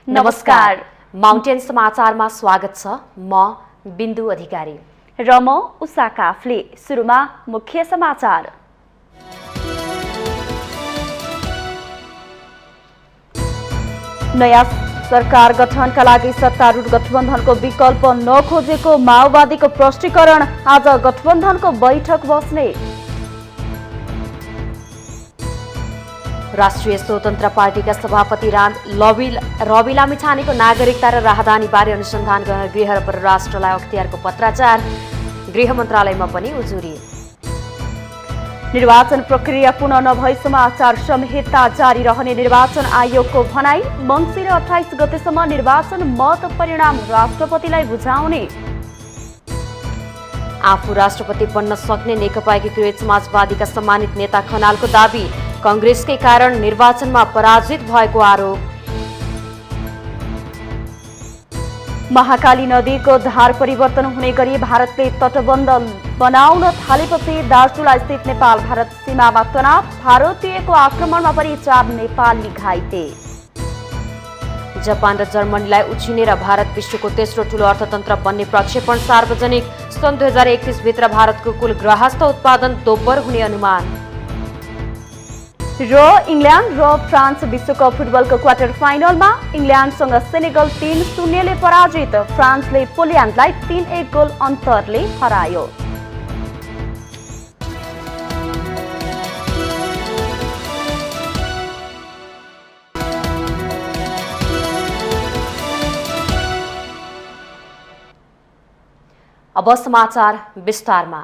नमस्कार। माउन्टेन समाचारमा स्वागत छ। म बिन्दु अधिकारी र म उषा काफ्ले। सुरुमा मुख्य समाचार। नयाँ सरकार गठनका लागि सत्तारूढ गठबन्धनको विकल्प नखोजेको माओवादीको प्रष्टीकरण। आज गठबन्धनको बैठक बस्ने। राष्ट्रिय स्वतन्त्र पार्टीका सभापति रवि लामिछानेको नागरिकता र राहदानीबारे अनुसन्धान गर्न गृह र परराष्ट्रलाई अख्तियारको पत्राचार। गृह मन्त्रालयमा पनि उजुरी। निर्वाचन प्रक्रिया पूर्ण नभएसम्म आचार संहिता जारी रहने निर्वाचन आयोगको भनाई। मङ्सिर 28 गतेसम्म निर्वाचन मत परिणाम राष्ट्रपतिलाई बुझाउने। आफू राष्ट्रपति बन्न सक्ने नेकपा एकीकृत समाजवादीका सम्मानित नेता खनालको दावी। कांग्रेसकै कारण निर्वाचनमा पराजित भएको आरोप। महाकाली नदीको धार परिवर्तन हुने गरी भारतले तटबन्ध बनाउन थालेपछि दार्चुला स्थित नेपाल भारत सीमामा तनाव। भारतीयको आक्रमणमा पनि 4 नेपाली घाइते। जापान र जर्मनीलाई उछिनेर भारत विश्वको तेस्रो ठूलो अर्थतन्त्र बन्ने प्रक्षेपण सार्वजनिक। सन् 2031 भित्र भारतको कुल गृहस्थ उत्पादन दोब्बर हुने अनुमान। र इङ्ल्यान्ड र फ्रान्स विश्वकप फुटबलको क्वार्टर फाइनलमा इङ्ल्यान्डसँग सेनेगल 3-0 ले पराजित। फ्रान्सले पोल्यान्डलाई 3-1 गोल अन्तरले हरायो। अब समाचार विस्तारमा।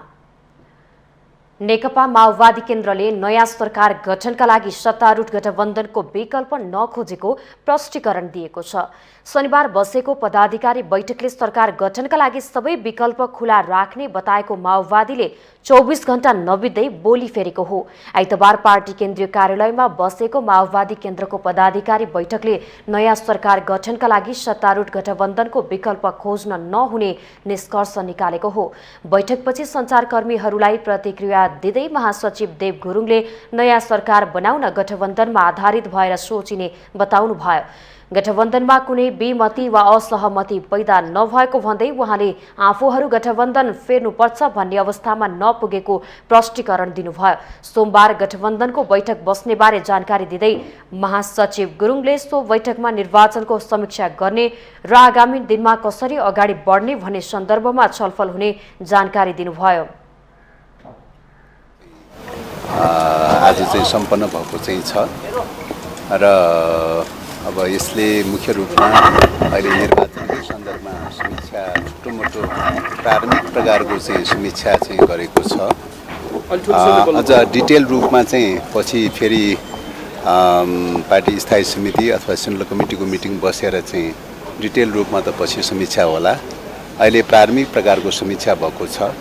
नेकपा माओवादी केन्द्रले नयाँ सरकार गठनका लागि सत्तारूढ गठबन्धनको विकल्प नखोजेको प्रष्टीकरण दिएको छ। शनिबार बसेको पदाधिकारी बैठकले सरकार गठनका लागि सबै विकल्प खुला राख्ने बताएको माओवादीले 24 घण्टा नबित्दै बोली फेरेको हो। आइतबार पार्टी केन्द्रीय कार्यालयमा बसेको माओवादी केन्द्रको पदाधिकारी बैठकले नयाँ सरकार गठनका लागि सत्तारूढ गठबन्धनको विकल्प खोज्न नहुने निष्कर्ष निकालेको हो। बैठकपछि सञ्चारकर्मीहरूलाई प्रतिक्रिया दिँदै महासचिव देव गुरुङले नयाँ सरकार बनाउन गठबन्धनमा आधारित भएर सोचिने बताउनुभयो। गठबन्धनमा कुनै विमति वा असहमति पैदा नभएको भन्दै उहाँले आफूहरू गठबन्धन फेर्नुपर्छ भन्ने अवस्थामा नपुगेको प्रष्टीकरण दिनुभयो। सोमबार गठबन्धनको बैठक बस्ने बारे जानकारी दिँदै महासचिव गुरुङले सो बैठकमा निर्वाचनको समीक्षा गर्ने र आगामी दिनमा कसरी अगाडि बढ्ने भन्ने सन्दर्भमा छलफल हुने जानकारी दिनुभयो। आज चाहिँ सम्पन्न भएको चाहिँ छ र अब यसले मुख्य रूपमा अहिले निर्वाचनको सन्दर्भमा समीक्षा छोटो-मोटो प्रारम्भिक प्रकारको चाहिँ समीक्षा चाहिँ गरेको छ। अझ डिटेल रूपमा चाहिँ पछि फेरि पार्टी स्थायी समिति अथवा सेन्ट्रल कमिटीको मिटिङ बसेर चाहिँ डिटेल रूपमा त पछि समीक्षा होला। अहिले प्रारम्भिक प्रकारको समीक्षा भएको छ।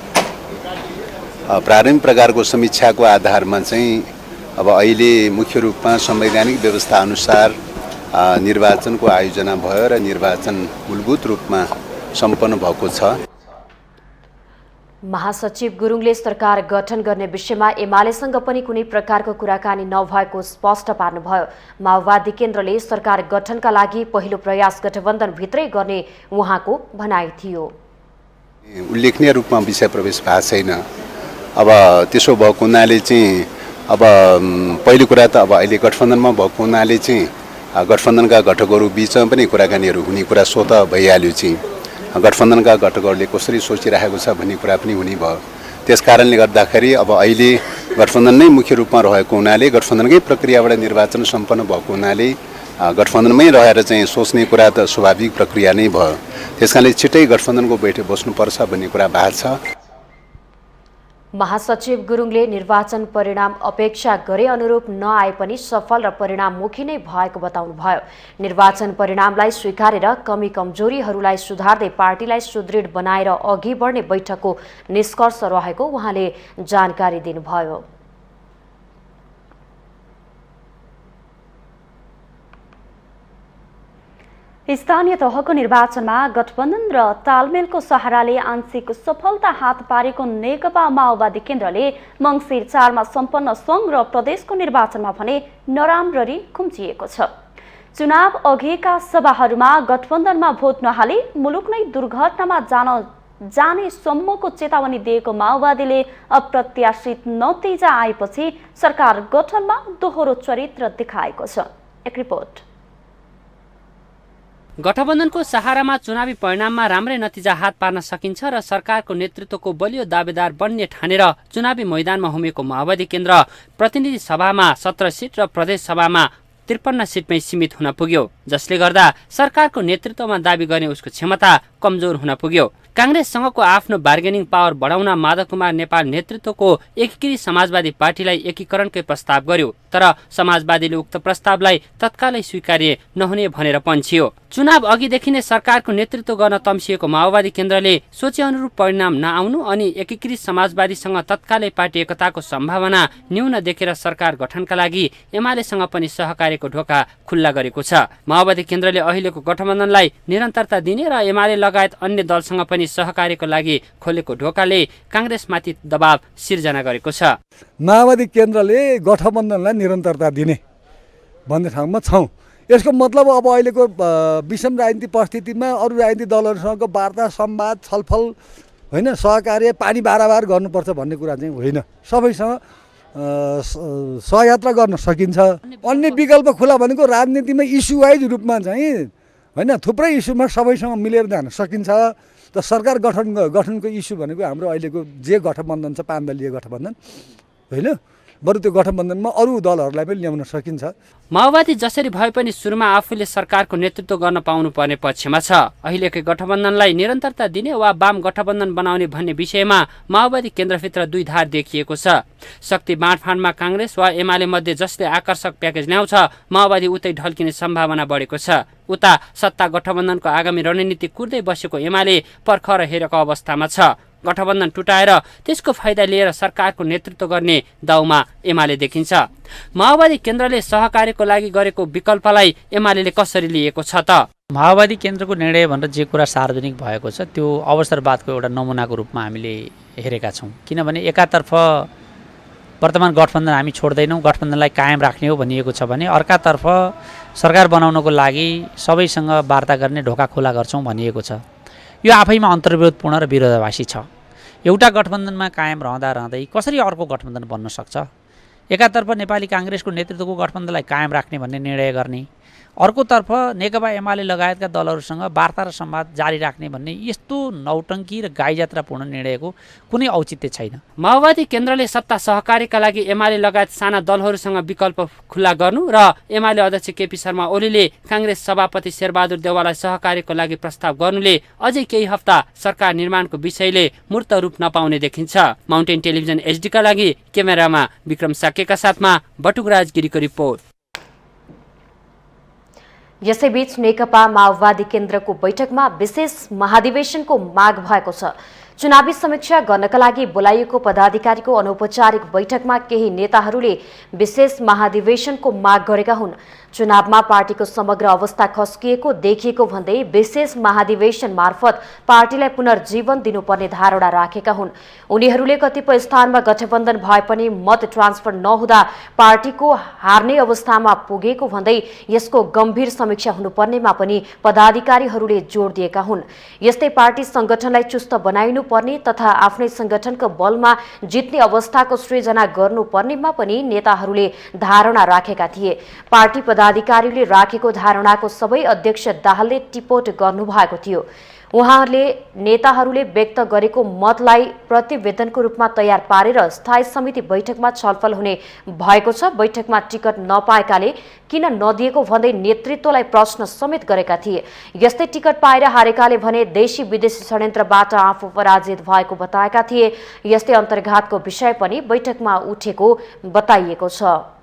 प्रारम्भिक प्रकारको समीक्षाको आधारमा चाहिँ अब अहिले मुख्य रूपमा संवैधानिक व्यवस्था अनुसार निर्वाचनको आयोजना भयो र निर्वाचन मूलभूत रूपमा सम्पन्न भएको छ। महासचिव गुरुङले सरकार गठन गर्ने विषयमा एमालेसँग पनि कुनै प्रकारको कुराकानी नभएको स्पष्ट पार्नुभयो। माओवादी केन्द्रले सरकार गठनका लागि पहिलो प्रयास गठबन्धन भित्रै गर्ने उहाँको भनाइ थियो। उल्लेखनीय रूपमा विषय प्रवेश भएको छैन। अब त्यसो भएको हुनाले चाहिँ अब पहिलो कुरा त अब अहिले गठबन्धनमा भएको हुनाले चाहिँ गठबन्धनका घटकहरू बिचमा पनि कुराकानीहरू हुने कुरा स्वतः भइहाल्यो। चाहिँ गठबन्धनका घटकहरूले कसरी सोचिरहेको छ भन्ने कुरा पनि हुने भयो। त्यस कारणले गर्दाखेरि अब अहिले गठबन्धन नै मुख्य रूपमा रहेको हुनाले गठबन्धनकै प्रक्रियाबाट निर्वाचन सम्पन्न भएको हुनाले गठबन्धनमै रहेर चाहिँ सोच्ने कुरा त स्वाभाविक प्रक्रिया नै भयो। त्यसकारणले छिट्टै गठबन्धनको बैठक बस्नुपर्छ भन्ने कुरा भएको छ। महासचिव गुरुङले निर्वाचन परिणाम अपेक्षा गरे अनुरूप नआए पनि सफल र परिणाममुखी नै भएको बताउनुभयो। निर्वाचन परिणामलाई स्वीकारेर कमी कमजोरीहरूलाई सुधार्दै पार्टीलाई सुदृढ बनाएर अघि बढ्ने बैठकको निष्कर्ष रहेको उहाँले जानकारी दिनुभयो। स्थानीय तहको निर्वाचनमा गठबन्धन र तालमेलको सहाराले आंशिक सफलता हात पारेको नेकपा माओवादी केन्द्रले मङ्सिर 4 मा सम्पन्न सङ्घ र प्रदेशको निर्वाचनमा भने नराम्ररी खुम्चिएको छ। चुनाव अघिका सभाहरूमा गठबन्धनमा भोट नहाली मुलुक नै दुर्घटनामा जाने सम्मको चेतावनी दिएको माओवादीले अप्रत्याशित नतिजा आएपछि सरकार गठनमा दोहोरो चरित्र देखाएको छ। एक रिपोर्ट। गठबन्धनको सहारामा चुनावी परिणाममा राम्रै नतिजा हात पार्न सकिन्छ र सरकारको नेतृत्वको बलियो दावेदार बन्ने ठानेर चुनावी मैदानमा हुमेको माओवादी केन्द्र प्रतिनिधि सभामा 17 सिट र प्रदेश सभामा 53 सिटमै सीमित हुन पुग्यो, जसले गर्दा सरकारको नेतृत्वमा दाबी गर्ने उसको क्षमता कमजोर हुन पुग्यो। कांग्रेससँगको आफ्नो बार्गेनिङ पावर बढाउन माधव कुमार नेपाल नेतृत्वको एकीकृत समाजवादी पार्टीलाई एकीकरणकै प्रस्ताव गर्यो, तर समाजवादीले उक्त प्रस्तावलाई तत्कालै स्वीकार्य नहुने भनेर पन्छियो। चुनाव अघिदेखि नै सरकारको नेतृत्व गर्न तम्सिएको माओवादी केन्द्रले सोचे अनुरूप परिणाम नआउनु अनि एकीकृत समाजवादीसँग तत्कालै पार्टी एकताको सम्भावना न्यून देखेर सरकार गठनका लागि एमालेसँग पनि सहकार्यको ढोका खुल्ला गरेको छ। माओवादी केन्द्रले अहिलेको गठबन्धनलाई निरन्तरता दिने र एमाले लगायत अन्य दलसँग पनि सहकार्यको लागि खोलेको ढोकाले कांग्रेसमाथि दबाव सिर्जना गरेको छ। माओवादी केन्द्रले गठबन्धनलाई निरन्तरता दिने भन्ने ठाउँमा छौँ। यसको मतलब अब अहिलेको विषम राजनीतिक परिस्थितिमा अरू राजनीतिक दलहरूसँगको वार्ता संवाद छलफल होइन सहकार्य पानी बाराबार गर्नुपर्छ भन्ने कुरा चाहिँ होइन। सबैसँग सहयात्रा गर्न सकिन्छ। अन्य विकल्प खुला भनेको राजनीतिमा इस्यु वाइज रूपमा चाहिँ होइन थुप्रै इस्युमा सबैसँग मिलेर जान सकिन्छ। त सरकार गठनको इस्यु भनेको हाम्रो अहिलेको जे गठबन्धन छ 5 दलीय गठबन्धन होइन, बरु त्यो गठबन्धनमा अरू दलहरूलाई पनि ल्याउन सकिन्छ। माओवादी जसरी भए पनि सुरुमा आफूले सरकारको नेतृत्व गर्न पाउनु पर्ने पक्षमा छ। अहिलेकै गठबन्धनलाई निरन्तरता दिने वा वाम गठबन्धन बनाउने भन्ने विषयमा माओवादी केन्द्रभित्र दुई धार देखिएको छ। शक्ति बाँडफाँडमा कांग्रेस वा एमाले मध्ये जसले आकर्षक प्याकेज ल्याउँछ माओवादी उतै ढल्किने सम्भावना बढेको छ। उता सत्ता गठबन्धनको आगामी रणनीति कुर्दै बसेको एमाले पर्खर हेरेको अवस्थामा छ। गठबन्धन टुटाएर त्यसको फाइदा लिएर सरकारको नेतृत्व गर्ने दाउमा एमाले देखिन्छ। माओवादी केन्द्रले सहकार्यको लागि गरेको विकल्पलाई एमाले कसरी लिएको छ त? माओवादी केन्द्रको निर्णय भनेर जे कुरा सार्वजनिक भएको छ त्यो अवसरवादको एउटा नमुनाको रूपमा हामीले हेरेका छौँ। किनभने एकातर्फ वर्तमान गठबन्धन हामी छोड्दैनौँ, गठबन्धनलाई कायम राख्ने हो भनिएको छ भने अर्कातर्फ सरकार बनाउनको लागि सबैसँग वार्ता गर्ने ढोका खुला गर्छौँ भनिएको छ। यो आफैमा अन्तर्विरोधपूर्ण र विरोधाभासी छ। एउटा गठबन्धनमा कायम रहँदै कसरी अर्को गठबन्धन बन्न सक्छ? एकातर्फ नेपाली कांग्रेसको नेतृत्वको गठबन्धनलाई कायम राख्ने भन्ने निर्णय गर्ने, अर्कोतर्फ नेकपा एमाले लगायतका दलहरूसँग वार्ता र संवाद जारी राख्ने भन्ने यस्तो नौटङ्की र गाईजात्रापूर्ण निर्णयको कुनै औचित्य छैन। माओवादी केन्द्रले सत्ता सहकार्यका लागि एमाले लगायत साना दलहरूसँग विकल्प खुल्ला गर्नु र एमाले अध्यक्ष केपी शर्मा ओलीले कांग्रेस सभापति शेरबहादुर देउवालाई सहकार्यको लागि प्रस्ताव गर्नुले अझै केही हप्ता सरकार निर्माणको विषयले मूर्त रूप नपाउने देखिन्छ। माउन्टेन टेलिभिजन एचडीका लागि क्यामेरामा विक्रम साकेका साथमा बटुकराज गिरीको रिपोर्ट। यसैबीच नेकपा माओवादी केन्द्रको बैठकमा विशेष महाधिवेशनको माग भएको छ। चुनावी समीक्षा गर्नका लागि बोलाइएको पदाधिकारीको अनौपचारिक बैठकमा केही नेताहरूले विशेष महाधिवेशनको माग गरेका हुन्। चुनावमा पार्टीको समग्र अवस्था खस्किएको देखिएको भन्दै विशेष महाधिवेशन मार्फत पार्टीलाई पुनर्जीवन दिनुपर्ने धारणा राखेका हुन्। उनीहरूले कतिपय स्थानमा गठबन्धन भए पनि मत ट्रान्सफर नहुँदा पार्टीको हार्ने अवस्थामा पुगेको भन्दै यसको गम्भीर समीक्षा हुनुपर्नेमा पनि पदाधिकारीहरूले जोड दिएका हुन्। यस्तै पार्टी संगठनलाई चुस्त बनाइनु पर्ने तथा आफ्नै संगठनको बलमा जित्ने अवस्थाको सृजना गर्नुपर्नेमा पनि नेताहरूले धारणा राखेका थिए। पार्टी पदाधिकारीले राखेको धारणाको सबै अध्यक्ष दाहालले टिप्पणी गर्नुभएको थियो। उहाँले नेताहरूले व्यक्त गरेको मतलाई प्रतिवेदनको रूपमा तयार पारेर स्थायी समिति बैठकमा छलफल हुने भएको छ। बैठकमा टिकट नपाएकाले किन नदिएको भन्दै नेतृत्वलाई प्रश्न समेत गरेका थिए। यस्तै टिकट पाएर हारेकाले भने देशी विदेशी षड्यन्त्रबाट आफू पराजित भएको बताएका थिए। यस्तै अन्तर्घातको विषय पनि बैठकमा उठेको बताइएको छ।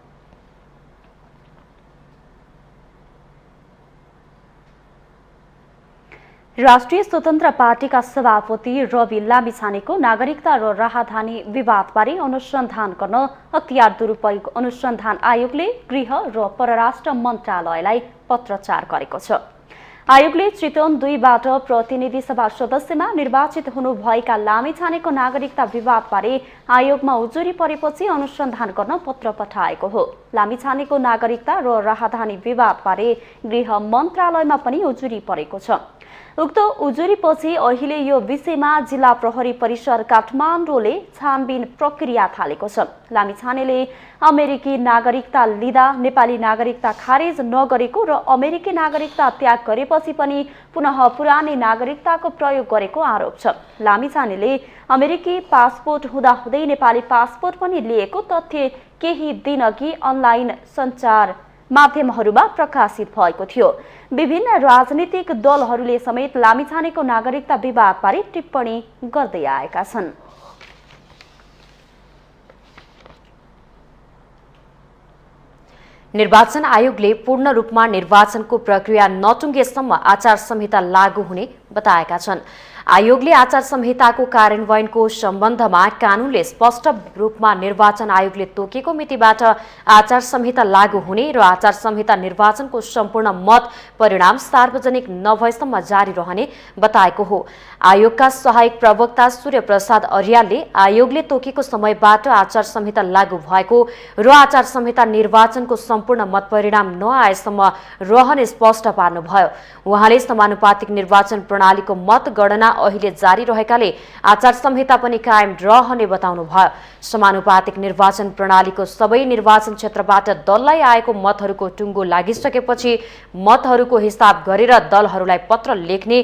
राष्ट्रिय स्वतन्त्र पार्टीका सभापति रवि लामिछानेको नागरिकता र राहदानी विवादबारे अनुसन्धान गर्न अख्तियार दुरुपयोग अनुसन्धान आयोगले गृह र परराष्ट्र मन्त्रालयलाई पत्रचार गरेको छ। आयोगले चितवन 2बाट प्रतिनिधि सभा सदस्यमा निर्वाचित हुनुभएका लामिछानेको नागरिकता विवादबारे आयोगमा उजुरी परेपछि अनुसन्धान गर्न पत्र पठाएको हो। लामिछानेको नागरिकता र राहदानी विवादबारे गृह मन्त्रालयमा पनि उजुरी परेको छ। उक्त उजुरीपछि अहिले यो विषयमा जिल्ला प्रहरी परिसर काठमाडौँले छानबिन प्रक्रिया थालेको छ। लामिछानेले अमेरिकी नागरिकता लिँदा नेपाली नागरिकता खारेज नगरेको र अमेरिकी नागरिकता त्याग गरेपछि पनि पुनः पुरानै नागरिकताको प्रयोग गरेको आरोप छ। लामिछानेले अमेरिकी पासपोर्ट हुँदाहुँदै नेपाली पासपोर्ट पनि लिएको तथ्य केही दिनअघि अनलाइन सञ्चार माध्यमहरूमा प्रकाशित भएको थियो। विभिन्न राजनीतिक दलहरूले समेत लामिछानेको नागरिकता विवादबारे टिप्पणी गर्दै आएका छन्। निर्वाचन आयोगले पूर्ण रूपमा निर्वाचनको प्रक्रिया नटुङ्गेसम्म आचार संहिता लागू हुने बताएका छन्। आयोगले आचार संहिताको कार्यान्वयनको सम्बन्धमा कानूनले स्पष्ट रूपमा निर्वाचन आयोगले तोकेको मितिबाट आचार संहिता लागू हुने र आचार संहिता निर्वाचनको सम्पूर्ण मत परिणाम सार्वजनिक नभएसम्म जारी रहने बताएको हो। आयोगका सहायक प्रवक्ता सूर्य प्रसाद अर्यालले आयोगले तोकेको समयबाट आचार संहिता लागू भएको र आचार संहिता निर्वाचनको सम्पूर्ण मत परिणाम नआएसम्म रहने स्पष्ट पार्नुभयो। उहाँले समानुपातिक निर्वाचन प्रणालीको मत गणना अहिले जारी रहेकाले आचार संहिता पनि कायम रहने बताउनुभयो। समानुपातिक निर्वाचन प्रणालीको सबै निर्वाचन क्षेत्रबाट दललाई आएको मतहरूको टुङ्गो लागिसकेपछि मतहरूको हिसाब गरेर दलहरूलाई पत्र लेख्ने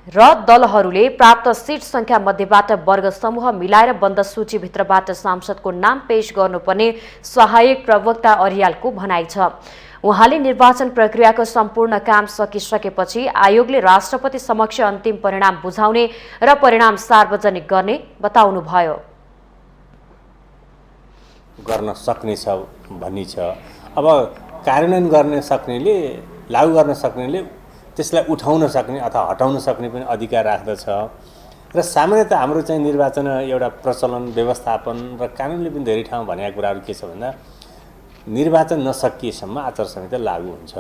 र दलहरूले प्राप्त सिट संख्या मध्येबाट वर्ग समूह मिलाएर बन्द सूचीभित्रबाट सांसदको नाम पेश गर्नुपर्ने सहायक प्रवक्ता अर्यालको भनाइ छ। उहाँले निर्वाचन प्रक्रियाको सम्पूर्ण काम सकिसकेपछि आयोगले राष्ट्रपति समक्ष अन्तिम परिणाम बुझाउने र परिणाम सार्वजनिक गर्ने बताउनुभयो। गर्न सक्ने छ भन्ने छ। अब कार्यान्वयन गर्न सक्नेले, लागू गर्न सक्नेले त्यसलाई उठाउन सक्ने अथवा हटाउन सक्ने पनि अधिकार राख्दछ। र सामान्यतः हाम्रो चाहिँ निर्वाचन एउटा प्रचलन, व्यवस्थापन र कानुनले पनि धेरै ठाउँ भनेका कुराहरू के छ भन्दा निर्वाचन नसकिएसम्म आचार संहिता लागू हुन्छ।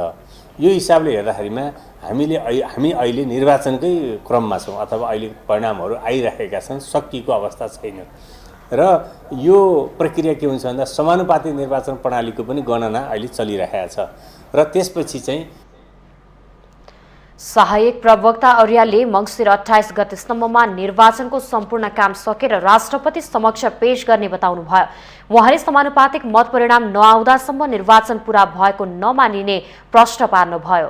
यो हिसाबले हेर्दाखेरिमा हामी अहिले निर्वाचनकै क्रममा छौँ अथवा अहिले परिणामहरू आइरहेका छन्, सकिएको अवस्था छैन। र यो प्रक्रिया के हुन्छ भन्दा समानुपातिक निर्वाचन प्रणालीको पनि गणना अहिले चलिरहेको छ र त्यसपछि चाहिँ सहायक प्रवक्ता अर्यालले मङ्सिर 28 गतेसम्ममा निर्वाचनको सम्पूर्ण काम सकेर राष्ट्रपति समक्ष पेश गर्ने बताउनुभयो। उहाँले समानुपातिक मत परिणाम नआउँदासम्म निर्वाचन पूरा भएको नमानिने प्रश्न पार्नुभयो।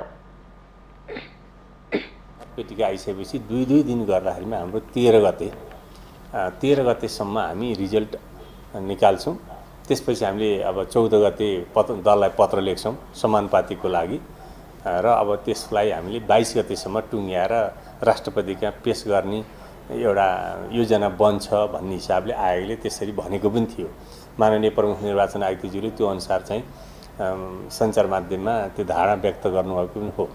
पेटिका आइसकेपछि 2 दिन गर्दाखेरिमा हाम्रो 13 गतेसम्म हामी रिजल्ट निकाल्छौँ। त्यसपछि हामीले अब 14 गते दललाई पत्र लेख्छौँ समानुपातिकको लागि र अब त्यसलाई हामीले 22 गतेसम्म टुङ्ग्याएर राष्ट्रपतिका पेश गर्ने एउटा योजना बन्छ भन्ने हिसाबले आयोगले त्यसरी भनेको पनि थियो। माननीय प्रमुख निर्वाचन आयुक्तज्यूले त्यो अनुसार चाहिँ सञ्चार माध्यममा त्यो धारणा व्यक्त गर्नुभएको पनि हो।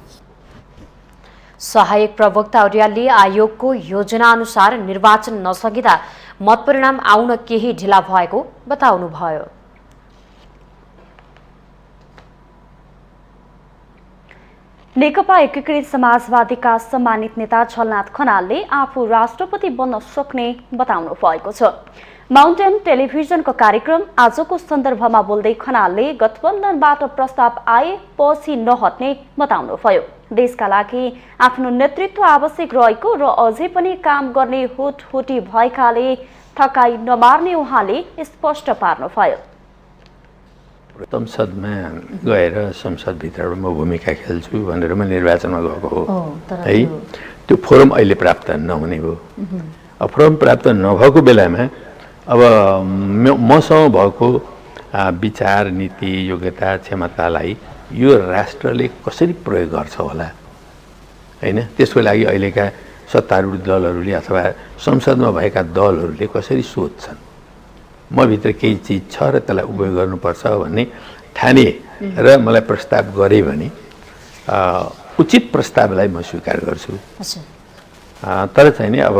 सहायक प्रवक्ता अर्यालले आयोगको योजना अनुसार निर्वाचन नसकिँदा मतपरिणाम आउन केही ढिला भएको बताउनुभयो। नेकपा एकीकृत समाजवादीका सम्मानित नेता झलनाथ खनालले आफू राष्ट्रपति बन्न सक्ने बताउनु भएको छ। माउन्टेन टेलिभिजनको कार्यक्रम आजको सन्दर्भमा बोल्दै खनालले गठबन्धनबाट प्रस्ताव आएपछि नहट्ने बताउनुभयो। देशका लागि आफ्नो नेतृत्व आवश्यक रहेको र अझै पनि काम गर्ने हुटहुटी भएकाले थकाइ नमार्ने उहाँले स्पष्ट पार्नुभयो। संसदमा गएर संसदभित्रबाट म भूमिका खेल्छु भनेर म निर्वाचनमा गएको हो है। त्यो फोरम अहिले प्राप्त नहुने हो। अब फोरम प्राप्त नभएको बेलामा अब मसँग भएको विचार, नीति, योग्यता, क्षमतालाई यो राष्ट्रले कसरी प्रयोग गर्छ होला हैन, त्यसको लागि अहिलेका सत्तारूढ दलहरूले अथवा संसदमा भएका दलहरूले कसरी सोध्छन्, म भित्र केही चिज छ र त्यसलाई उपयोग गर्नुपर्छ भन्ने ठाने र मलाई प्रस्ताव गरे भने उचित प्रस्तावलाई म स्वीकार गर्छु। तर चाहिँ नि अब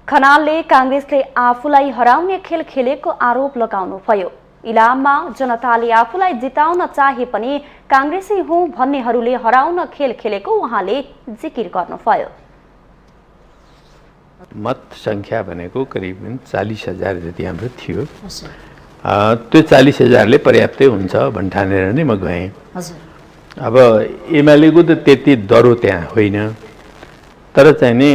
खनालले कांग्रेसले आफूलाई हराउने खेल खेलेको आरोप लगाउनुभयो। इलाममा जनताले आफूलाई जिताउन चाहे पनि काङ्ग्रेसी हुँ भन्नेहरूले हराउन खेल खेलेको उहाँले जिकिर गर्नुभयो। मत सङ्ख्या भनेको करिब 40,000 जति हाम्रो थियो। त्यो 40,000ले पर्याप्तै हुन्छ भन्ठानेर नै म गएँ। अब एमालेको त त्यति दरो त्यहाँ होइन, तर चाहिँ नि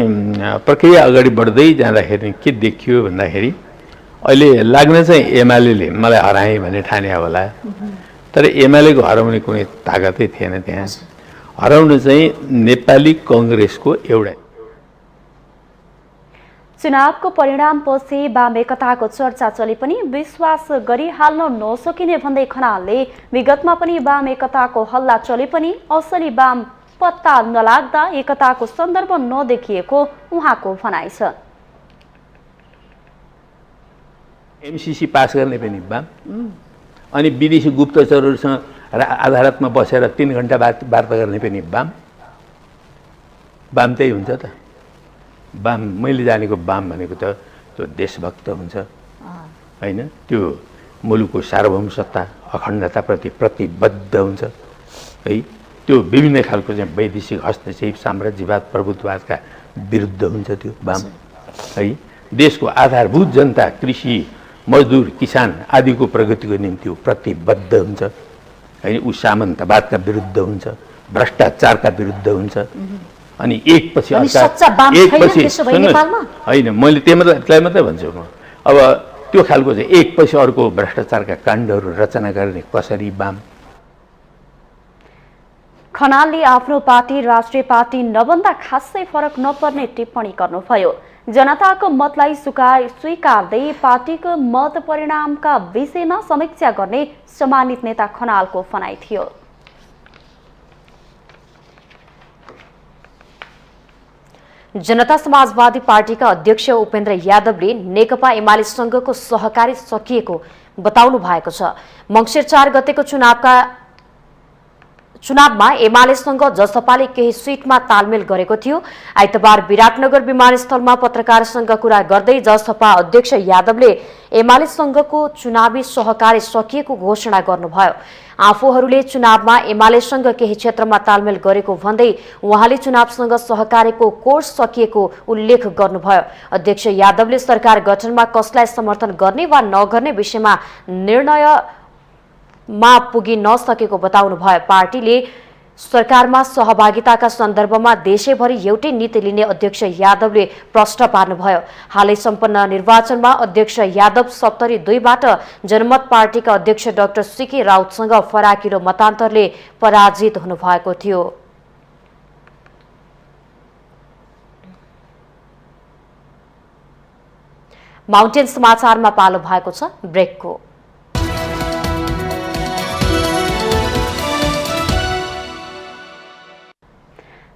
प्रक्रिया अगाडि बढ्दै जाँदाखेरि के देखियो भन्दाखेरि अहिले लाग्न चाहिँ एमाले मलाई हराएँ भन्ने ठाने होला, तर एमालेको हराउने कुनै तागतै थिएन त्यहाँ। हराउन चाहिँ नेपाली कङ्ग्रेसको एउटै। चुनावको परिणामपछि वाम एकताको चर्चा चले पनि विश्वास गरिहाल्न नसकिने भन्दै खनालले विगतमा पनि वाम एकताको हल्ला चले पनि असली वाम पत्ता नलाग्दा एकताको सन्दर्भ नदेखिएको उहाँको भनाइ छ। एमसिसी पास गर्ने पनि वाम, अनि विदेशी गुप्तचरहरूसँग आधारमा बसेर 3 घण्टा वार्ता गर्ने पनि वाम त्यही हुन्छ त। वाम मैले जानेको वाम भनेको त त्यो देशभक्त हुन्छ होइन, त्यो मुलुकको सार्वभौम सत्ता अखण्डताप्रति प्रतिबद्ध हुन्छ है। त्यो विभिन्न खालको चाहिँ वैदेशिक हस्तक्षेप साम्राज्यवाद प्रभुत्ववादका विरुद्ध हुन्छ त्यो वाम है। देशको आधारभूत जनता कृषि मजदुर किसान आदिको प्रगतिको निम्ति ऊ प्रतिबद्ध हुन्छ होइन। ऊ सामन्तवादका विरुद्ध हुन्छ, भ्रष्टाचारका विरुद्ध हुन्छ। अनि एकपछि होइन, मैले त्यसलाई मात्रै भन्छु म। अब त्यो खालको चाहिँ एकपछि अर्को भ्रष्टाचारका काण्डहरू रचना गर्ने कसरी वाम। खनालले आफ्नो पार्टी राष्ट्रिय पार्टी नबन्दा खासै फरक नपर्ने टिप्पणी गर्नुभयो। जनताको मतलाई स्वीकार्दै पार्टीको मत परिणामका विषयमा समीक्षा गर्ने सम्मानित नेता खनालको भनाइ थियो। जनता समाजवादी पार्टीका अध्यक्ष उपेन्द्र यादवले नेकपा एमालेसँगको सहकारी सकिएको बताउनु भएको छ। मङ्सिर 4 गतेको चुनावमा एमालेसँग जसपाले केही सिटमा तालमेल गरेको थियो। आइतबार विराटनगर विमानस्थलमा पत्रकारसँग कुरा गर्दै जसपा अध्यक्ष यादवले एमालेसँगको चुनावी सहकारी सकिएको घोषणा गर्नुभयो। आफूहरूले चुनावमा एमालेसँग केही क्षेत्रमा तालमेल गरेको भन्दै उहाँले चुनावसँग सहकारीको कोर्स सकिएको उल्लेख गर्नुभयो। अध्यक्ष यादवले सरकार गठनमा कसलाई समर्थन गर्ने वा नगर्ने विषयमा निर्णयमा पुगी नसकेको बताउनु भयो। पार्टीले सरकारमा सहभागिताका सन्दर्भमा देशैभरि एउटै नीति लिने अध्यक्ष यादवले प्रश्न पार्नुभयो। हालै सम्पन्न निर्वाचनमा अध्यक्ष यादव 72बाट जनमत पार्टीका अध्यक्ष डाक्टर सीके राउतसँग फराकिलो मतान्तरले पराजित हुनुभएको थियो। माउन्टेन समाचारमा पालो भएको छ ब्रेकको।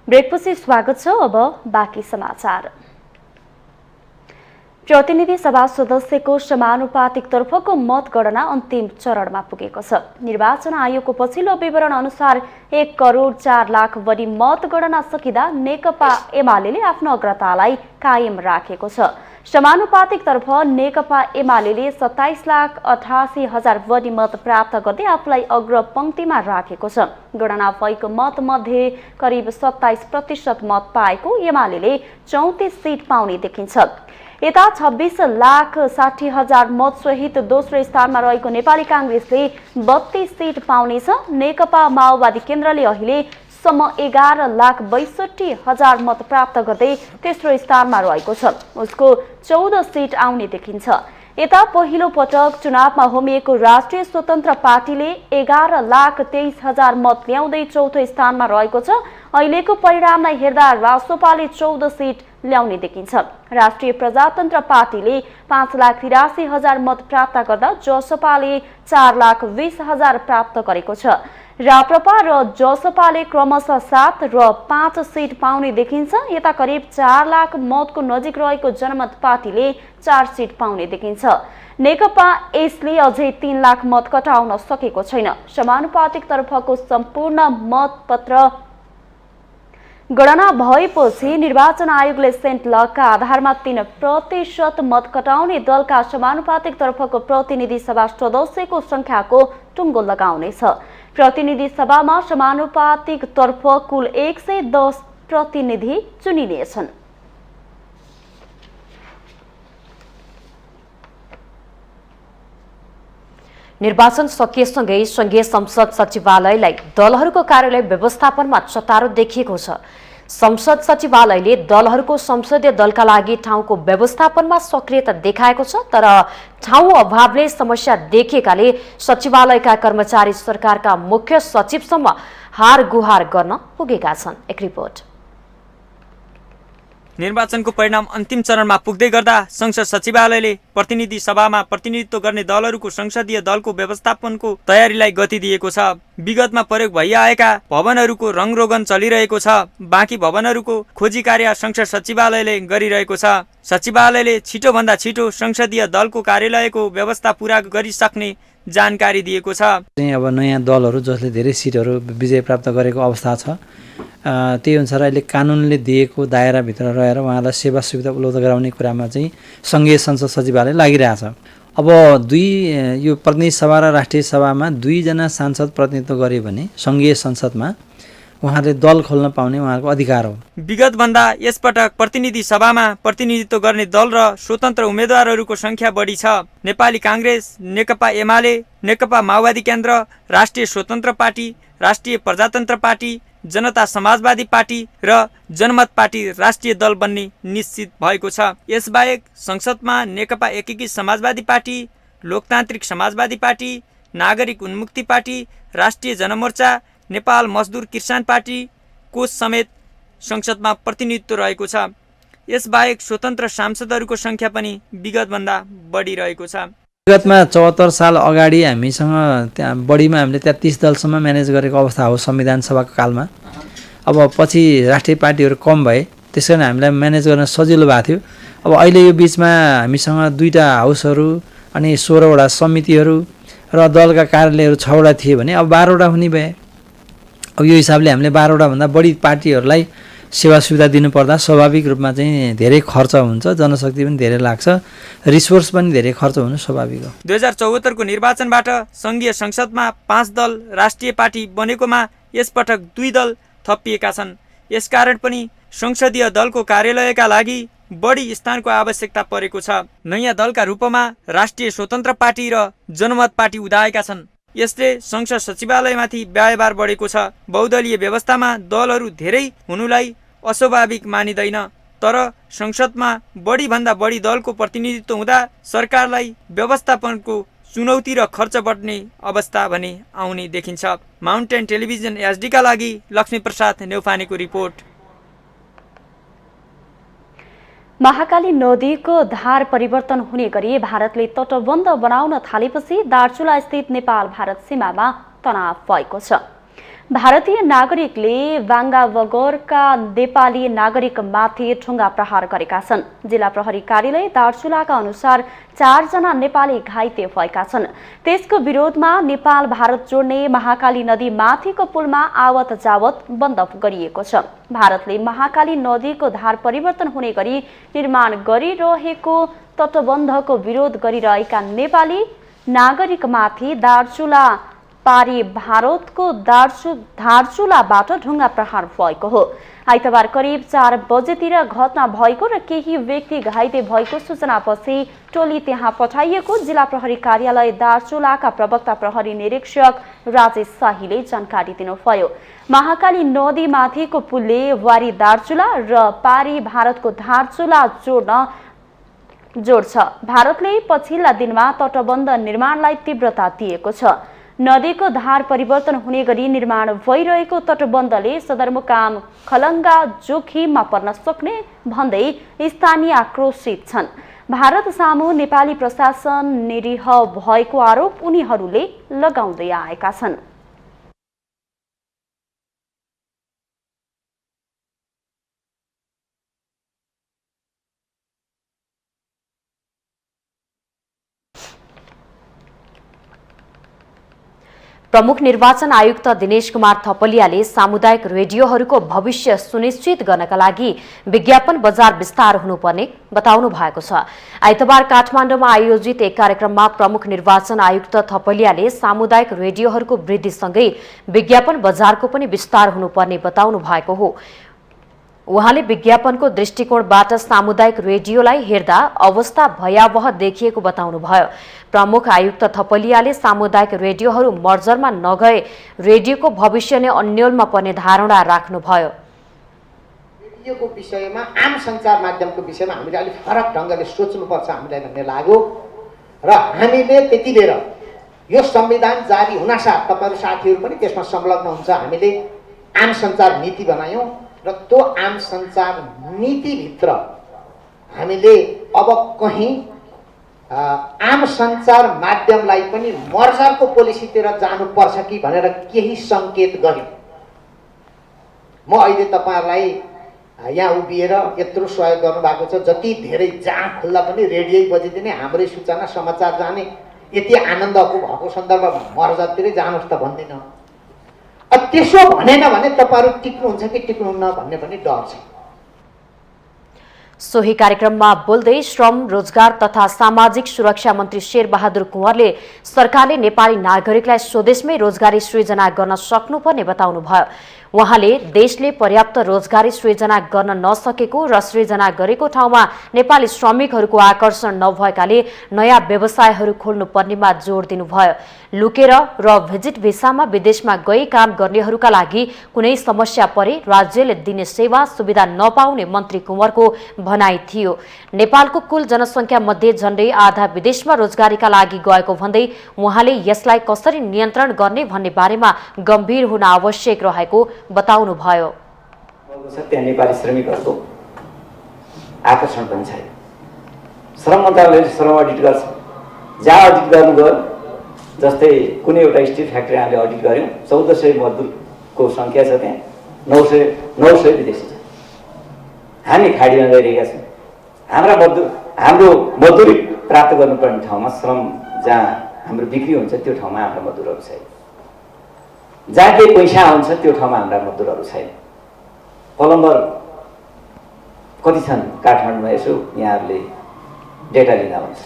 ब्रेकपछि स्वागत छ। अब बाँकी समाचार। प्रतिनिधि सभा सदस्यको समानुपातिक तर्फको मतगणना अन्तिम चरणमा पुगेको छ। निर्वाचन आयोगको पछिल्लो विवरण अनुसार 1,04,00,000 बढी मतगणना सकिँदा नेकपा एमाले आफ्नो अग्रतालाई कायम राखेको छ। समानुपातिक तर्फ नेकपा एमाले 27,88,000 बढी मत प्राप्त गर्दै आफूलाई अग्रपंक्तिमा राखेको छ। गणना भएको मत मध्ये करिब 27% मत पाएको एमाले 34 सीट पाउने देखिन्छ। यता 26,60,000 मत सहित दोस्रो स्थानमा रहेको नेपाली काङ्ग्रेसले 32 सीट पाउनेछ। नेकपा माओवादी केन्द्रले अहिलेसम्म 11,62,000 मत प्राप्त गर्दै तेस्रो स्थानमा रहेको छ। उसको 14 सीट आउने देखिन्छ। यता पहिलो पटक चुनावमा होमिएको राष्ट्रिय स्वतन्त्र पार्टीले 11,23,000 मत ल्याउँदै चौथो स्थानमा रहेको छ। अहिलेको परिणामलाई हेर्दा रासोपाले 14 सीट ल्याउने देखिन्छ। राष्ट्रिय प्रजातन्त्र पार्टीले 5,83,000 मत प्राप्त गर्दा जसपाले 4,20,000 प्राप्त गरेको छ। राप्रपा र जसपाले क्रमशः 7 र 5 सीट पाउने देखिन्छ। यता करिब 4 लाख मतको नजिक रहेको जनमत पार्टीले 4 सीट पाउने देखिन्छ। नेकपा यसले अझै 3 लाख मत कटाउन सकेको छैन। समानुपातिक तर्फको सम्पूर्ण मतपत्र गणना भएपछि निर्वाचन आयोगले सेन्ट लगका आधारमा 3% मत कटाउने दलका समानुपातिक तर्फको प्रतिनिधि सभा सदस्यको संख्याको टुङ्गो लगाउनेछ। प्रतिनिधि सभामा समानुपातिक तर्फ कुल 110 प्रतिनिधि चुनिनेछन्। निर्वाचन सकिएसँगै संघीय संसद सचिवालयलाई दलहरूको कार्यालय व्यवस्थापनमा चतारो देखिएको छ। संसद सचिवालयले दलहरूको संसदीय दलका लागि ठाउँको व्यवस्थापनमा सक्रियता देखाएको छ, तर ठाउँ अभावले समस्या देखिएकाले सचिवालयका कर्मचारी सरकारका मुख्य सचिवसम्म हार गुहार गर्न पुगेका छन्। एक रिपोर्ट। निर्वाचनको परिणाम अन्तिम चरणमा पुग्दै गर्दा संसद सचिवालयले प्रतिनिधि सभामा प्रतिनिधित्व गर्ने दलहरूको संसदीय दलको व्यवस्थापनको तयारीलाई गति दिएको छ। विगतमा प्रयोग भइआएका भवनहरूको रङरोगन चलिरहेको छ। बाँकी भवनहरूको खोजी कार्य संसद सचिवालयले गरिरहेको छ। सचिवालयले छिटोभन्दा छिटो संसदीय दलको कार्यालयको व्यवस्था पूरा गरिसक्ने जानकारी दिएको छ। अब नयाँ दलहरू जसले धेरै सिटहरू विजय प्राप्त गरेको अवस्था छ, त्यही अनुसार अहिले कानुनले दिएको दायराभित्र रहेर उहाँलाई सेवा सुविधा उपलब्ध गराउने कुरामा चाहिँ सङ्घीय संसद सचिवालय लागिरहेछ। अब यो प्रतिनिधि सभा र राष्ट्रिय सभामा 2 जना सांसद प्रतिनिधित्व गर्यो भने सङ्घीय संसदमा उहाँले दल खोल्न पाउने उहाँको अधिकार हो। विगतभन्दा यसपटक प्रतिनिधि सभामा प्रतिनिधित्व गर्ने दल र स्वतन्त्र उम्मेदवारहरूको संख्या बढी छ। नेपाली काङ्ग्रेस, नेकपा एमाले, नेकपा माओवादी केन्द्र, राष्ट्रिय स्वतन्त्र पार्टी, राष्ट्रिय प्रजातन्त्र पार्टी, जनता समाजवादी पार्टी र जनमत पार्टी राष्ट्रिय दल बन्ने निश्चित भएको छ। यसबाहेक संसदमा नेकपा एकीकृत समाजवादी पार्टी, लोकतान्त्रिक समाजवादी पार्टी, नागरिक उन्मुक्ति पार्टी, राष्ट्रिय जनमोर्चा, नेपाल मजदुर किसान पार्टीको समेत संसदमा प्रतिनिधित्व रहेको छ। यसबाहेक स्वतन्त्र सांसदहरूको संख्या पनि विगतभन्दा बढिरहेको छ। विगतमा 74 साल अगाडि हामीसँग त्यहाँ बढीमा हामीले 33 दलसम्म म्यानेज गरेको अवस्था हो संविधान सभाको कालमा। अब पछि राष्ट्रिय पार्टीहरू कम भए, त्यस कारण हामीलाई म्यानेज गर्न सजिलो भएको थियो। अब अहिले यो बिचमा हामीसँग 2टा हाउसहरू अनि 16वटा समितिहरू र दलका कार्यालयहरू 6वटा थिए भने अब 12वटा हुने भए। अब यो हिसाबले हामीले 12वटा भन्दा बढी पार्टीहरूलाई सेवा सुविधा दिनुपर्दा स्वाभाविक रूपमा चाहिँ धेरै खर्च हुन्छ, जनशक्ति पनि धेरै लाग्छ, रिसोर्स पनि धेरै खर्च हुनु स्वाभाविक हो। 2074 को निर्वाचनबाट संघीय संसदमा 5 दल राष्ट्रिय पार्टी बनेकोमा यसपटक 2 दल थपिएका छन्। यसकारण पनि संसदीय दलको कार्यालयका लागि बढी स्थानको आवश्यकता परेको छ। नयाँ दलका रूपमा राष्ट्रिय स्वतन्त्र पार्टी र जनमत पार्टी उदाएका छन्। यसले संसद सचिवालयमाथि व्ययभार बढेको छ। बहुदलीय व्यवस्थामा दलहरू धेरै हुनुलाई अस्वाभाविक मानिँदैन, तर संसदमा बढीभन्दा बढी दलको प्रतिनिधित्व हुँदा सरकारलाई व्यवस्थापनको चुनौती र खर्च बढ्ने अवस्था भने आउने देखिन्छ। माउन्टेन टेलिभिजन एचडी का लागि लक्ष्मी प्रसाद नेउपानेको रिपोर्ट। महाकाली नदीको धार परिवर्तन हुने गरी भारतले तटबन्ध बनाउन थालेपछि दार्चुला स्थित नेपाल भारत सीमामा तनाव भएको छ। भारतीय नागरिकले बाङ्गा बगरका नेपाली नागरिकमाथि ठुङ्गा प्रहार गरेका छन्। जिल्ला प्रहरी कार्यालय दार्चुलाका अनुसार 4 जना नेपाली घाइते भएका छन्। त्यसको विरोधमा नेपाल भारत जोड्ने महाकाली नदी माथिको पुलमा आवत जावत बन्द गरिएको छ। भारतले महाकाली नदीको धार परिवर्तन हुने गरी निर्माण गरिरहेको तटबन्धको विरोध गरिरहेका नेपाली नागरिकमाथि दार्चुला पारी भारतको धारचुलाबाट ढुङ्गा प्रहार भएको हो। आइतबार करिब 4 बजेतिर घटना भएको र केही व्यक्ति घाइते भएको सूचनापछि टोली त्यहाँ पठाइएको जिल्ला प्रहरी कार्यालय दार्चुलाका प्रवक्ता प्रहरी निरीक्षक राजेश शाहीले जानकारी दिनुभयो। महाकाली नदी माथिको पुलले वारी दार्चुला र पारी भारतको धारचुला जोड्छ। भारतले पछिल्ला दिनमा तटबन्ध निर्माणलाई तीव्रता दिएको छ। नदीको धार परिवर्तन हुने गरी निर्माण भइरहेको तटबन्धले सदरमुकाम खलङ्गा जोखिममा पर्न सक्ने भन्दै स्थानीय आक्रोशित छन्। भारत सामु नेपाली प्रशासन निरीह भएको आरोप उनीहरूले लगाउँदै आएका छन्। प्रमुख निर्वाचन आयुक्त दिनेश कुमार थपलियाले सामुदायिक रेडियोहरूको भविष्य सुनिश्चित गर्नका लागि विज्ञापन बजार विस्तार हुनुपर्ने बताउनु भएको छ। आइतबार काठमाडौँमा आयोजित एक कार्यक्रममा प्रमुख निर्वाचन आयुक्त थपलियाले सामुदायिक रेडियोहरूको वृद्धिसँगै विज्ञापन बजारको पनि विस्तार हुनुपर्ने बताउनु भएको हो। उहाँले विज्ञापनको दृष्टिकोणबाट सामुदायिक रेडियोलाई हेर्दा अवस्था भयावह देखिएको बताउनुभयो। प्रमुख आयुक्त थपलियाले सामुदायिक रेडियोहरू मर्जरमा नगए रेडियोको भविष्य नै अन्यलमा पर्ने धारणा राख्नुभयो। रेडियोको विषयमा आम सञ्चार माध्यमको विषयमा हामीले अलिक फरक ढङ्गले सोच्नुपर्छ हामीलाई भन्ने लाग्यो र हामीले त्यति बेर यो संविधान जारी हुनासाथ तपाईहरु साथीहरु पनि त्यसमा संलग्न हुन्छ। हामीले आम सञ्चार नीति बनायौं र त्यो आम सञ्चार नीतिभित्र हामीले अब कहीं आम सञ्चार माध्यमलाई पनि मर्जरको पोलिसीतिर जानुपर्छ कि भनेर केही संकेत गर्यौं। म अहिले तपाईहरुलाई यहाँ उभिएर यत्रो सहयोग गर्नुभएको छ। जति धेरै जहाँ खुल्ला पनि रेडियो बजिदिने हाम्रै सूचना समाचार जाने यति आनन्दको भएको सन्दर्भमा मर्जरतिरै जानुहोस् त भन्दिन। त्यसो भनेन भने तपाईहरु टिक्नुहुन्छ कि टिक्नुहुन्न भन्ने पनि डर छ। सोही कार्यक्रममा बोल्दै श्रम रोजगार तथा सामाजिक सुरक्षा मन्त्री शेरबहादुर कुँवरले सरकारले नेपाली नागरिकलाई स्वदेशमै रोजगारी सृजना गर्न सक्नुपर्ने बताउनुभयो। उहाँले देशले पर्याप्त रोजगारी सृजना गर्न नसकेको र सृजना गरेको ठाउँमा नेपाली श्रमिकहरूको आकर्षण नभएकाले नयाँ व्यवसायहरू खोल्नु पर्नेमा जोड दिनुभयो। लुकेर र भिजिट भिसामा विदेशमा गई काम गर्नेहरूका लागि कुनै समस्या परे राज्यले दिने सेवा सुविधा नपाउने मन्त्री कुँवरको भनाइ थियो। नेपालको कुल जनसङ्ख्या मध्ये झण्डै आधा विदेशमा रोजगारीका लागि गएको भन्दै उहाँले यसलाई कसरी नियन्त्रण गर्ने भन्ने बारेमा गम्भीर हुन आवश्यक रहेको बताउनुभयो। त्यहाँ नेपाली श्रमिकहरूको आकर्षण पनि छैन। श्रम मन्त्रालयले श्रम अडिट गर्छ। जहाँ अडिट गर्नु गयो जस्तै कुनै एउटा स्टिल फ्याक्ट्री हामीले अडिट गर्यौं 1400 मजदुरको संख्या छ, त्यहाँ 900 विदेशी छ। हामी खाडीमा गइरहेका छौँ। हाम्रो मजदुरी प्राप्त गर्नुपर्ने ठाउँमा श्रम जहाँ हाम्रो बिक्री हुन्छ त्यो ठाउँमा हाम्रा मजदुरहरू छैन। जहाँ केही पैसा हुन्छ त्यो ठाउँमा हाम्रा मजदुरहरू छैन। प्लम्बर कति छन् काठमाडौँमा यसो यहाँहरूले डेटा लिँदा हुन्छ।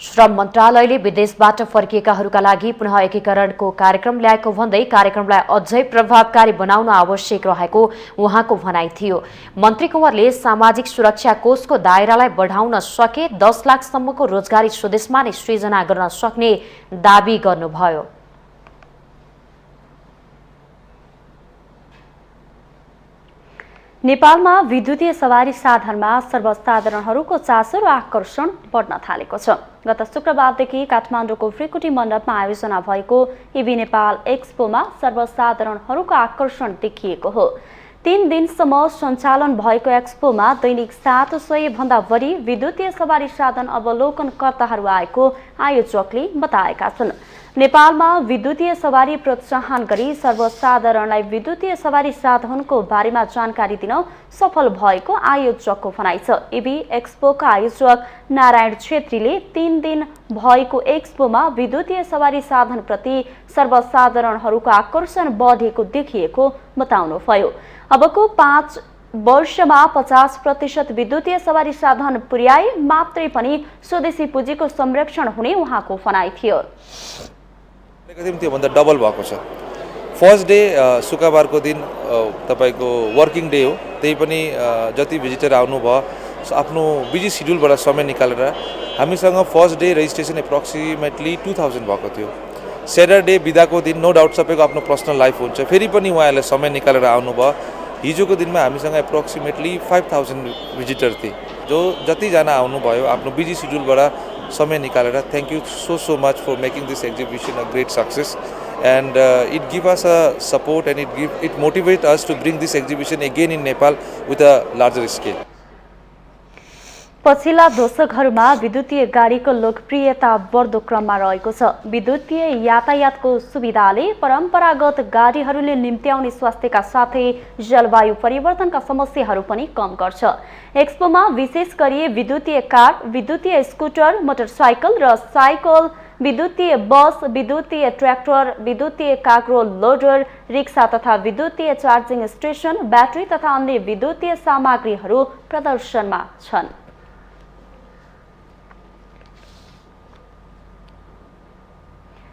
श्रम मन्त्रालयले विदेशबाट फर्किएकाहरूका लागि पुनः एकीकरणको कार्यक्रम ल्याएको भन्दै कार्यक्रमलाई अझै प्रभावकारी बनाउन आवश्यक रहेको उहाँको भनाइ थियो। मन्त्री कुँवरले सामाजिक सुरक्षा कोषको दायरालाई बढाउन सके 10 लाखसम्मको रोजगारी स्वदेशमा नै सृजना गर्न सक्ने दावी गर्नुभयो। नेपालमा विद्युतीय सवारी साधनमा सर्वसाधारणहरूको चासो र आकर्षण बढ्न थालेको छ। गत शुक्रबारदेखि काठमाडौँको फ्रिकुटी मण्डपमा आयोजना भएको इभी नेपाल एक्सपोमा सर्वसाधारणहरूको आकर्षण देखिएको हो। 3 दिनसम्म सञ्चालन भएको एक्सपोमा दैनिक 700 भन्दा बढी विद्युतीय सवारी साधन अवलोकनकर्ताहरू आएको आयोजकले बताएका छन्। नेपालमा विद्युतीय सवारी प्रोत्साहन गरी सर्वसाधारणलाई विद्युतीय सवारी साधनको बारेमा जानकारी दिन सफल भएको आयोजकको भनाइ छ। इभी एक्सपोका आयोजक नारायण छेत्रीले 3 दिन भएको एक्सपोमा विद्युतीय सवारी साधनप्रति सर्वसाधारणहरूको आकर्षण बढेको देखिएको बताउनुभयो। अबको 5 वर्षमा 50% विद्युतीय सवारी साधन पुर्याए मात्रै पनि स्वदेशी पुँजीको संरक्षण हुने उहाँको भनाइ थियो। त्योभन्दा डबल भएको छ। फर्स्ट डे शुक्रबारको दिन तपाईको वर्किङ डे हो। त्यही पनि जति भिजिटर आउनुभयो आफ्नो बिजी सिड्युलबाट समय निकालेर हामीसँग फर्स्ट डे रेजिस्ट्रेसन एप्रोक्सिमेटली 2000 भएको थियो। स्याटरडे बिदाको दिन नो डाउट सबैको आफ्नो पर्सनल लाइफ हुन्छ, फेरि पनि उहाँहरूले समय निकालेर आउनुभयो। हिजोको दिनमा हामीसँग एप्रोक्सिमेटली 5000 भिजिटर थिए। जो जतिजना आउनुभयो आफ्नो बिजी सिड्युलबाट समय निकालेर thank you so much for making this exhibition a great success and it give us a support and it motivate us to bring this exhibition again in Nepal with a larger scale. पछिल्ला दशकहरूमा विद्युतीय गाडीको लोकप्रियता बढ्दो क्रममा रहेको छ। विद्युतीय यातायातको सुविधाले परम्परागत गाडीहरूले निम्त्याउने स्वास्थ्यका साथै जलवायु परिवर्तनका समस्याहरू पनि कम गर्छ। एक्सपोमा विशेष गरी विद्युतीय कार, विद्युतीय स्कुटर, मोटरसाइकल र साइकल विद्युतीय बस, विद्युतीय ट्र्याक्टर, विद्युतीय कार्गो लोडर, रिक्सा तथा विद्युतीय चार्जिङ स्टेसन, ब्याट्री तथा अन्य विद्युतीय सामग्रीहरू प्रदर्शनमा छन्।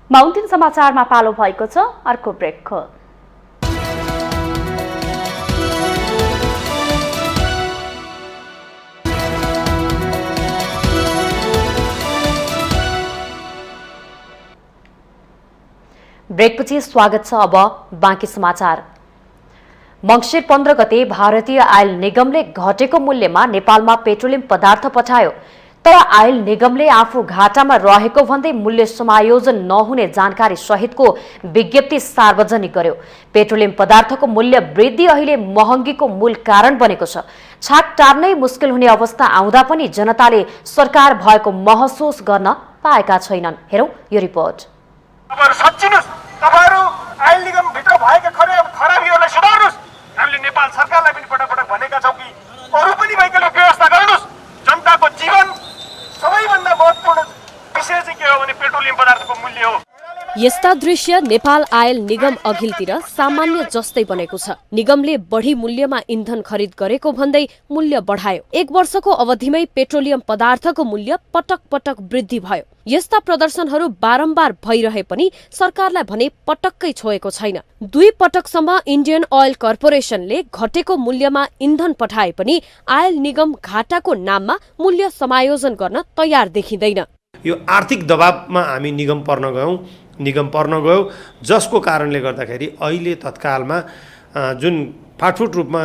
माउन्टेन समाचारमा पालो भएको छ अर्को ब्रेकको। ब्रेकपछि स्वागत छ। अब बाँकी समाचार। मङ्सिर 15 गते भारतीय आयल निगमले घटेको मूल्यमा नेपालमा पेट्रोलियम पदार्थ पठायो, तर आयल निगमले आफू घाटामा रहेको भन्दै मूल्य समायोजन नहुने जानकारी सहितको विज्ञप्ति सार्वजनिक गर्यो। पेट्रोलियम पदार्थको मूल्य वृद्धि अहिले महँगीको मूल कारण बनेको छ। छाक टार्नै मुस्किल हुने अवस्था आउँदा पनि जनताले सरकार भएको महसुस गर्न पाएका छैनन्। हेरौं यो रिपोर्ट। तपाईहरु आयल निगमभित्र भएका खराबीहरूलाई सुधार्नुस्। हामीले नेपाल सरकारलाई पनि पटक पटक भनेका छौं कि अरु पनि वैकल्पिक व्यवस्था गर्नुस्। जनताको जीवन सबैभन्दा महत्त्वपूर्ण विषय चाहिँ के हो भने पेट्रोलियम पदार्थको मूल्य हो। यस्ता दृश्य नेपाल आयल निगम अघिल्तिर सामान्य जस्तै बनेको छ। निगमले बढी मूल्यमा इन्धन खरिद गरेको भन्दै मूल्य बढायो। 1 वर्षको अवधिमै पेट्रोलियम पदार्थको मूल्य पटक पटक वृद्धि भयो। यस्ता प्रदर्शनहरू बारम्बार भइरहे पनि सरकारलाई भने पटक्कै छोएको छैन। 2 पटकसम्म इन्डियन ऑयल कर्पोरेसनले घटेको मूल्यमा इन्धन पठाए पनि आयल निगम घाटाको नाममा मूल्य समायोजन गर्न तयार देखिँदैन। यो आर्थिक दबावमा हामी निगम पर्न गयो जसको कारणले गर्दाखेरि अहिले तत्कालमा जुन फाटफुट रूपमा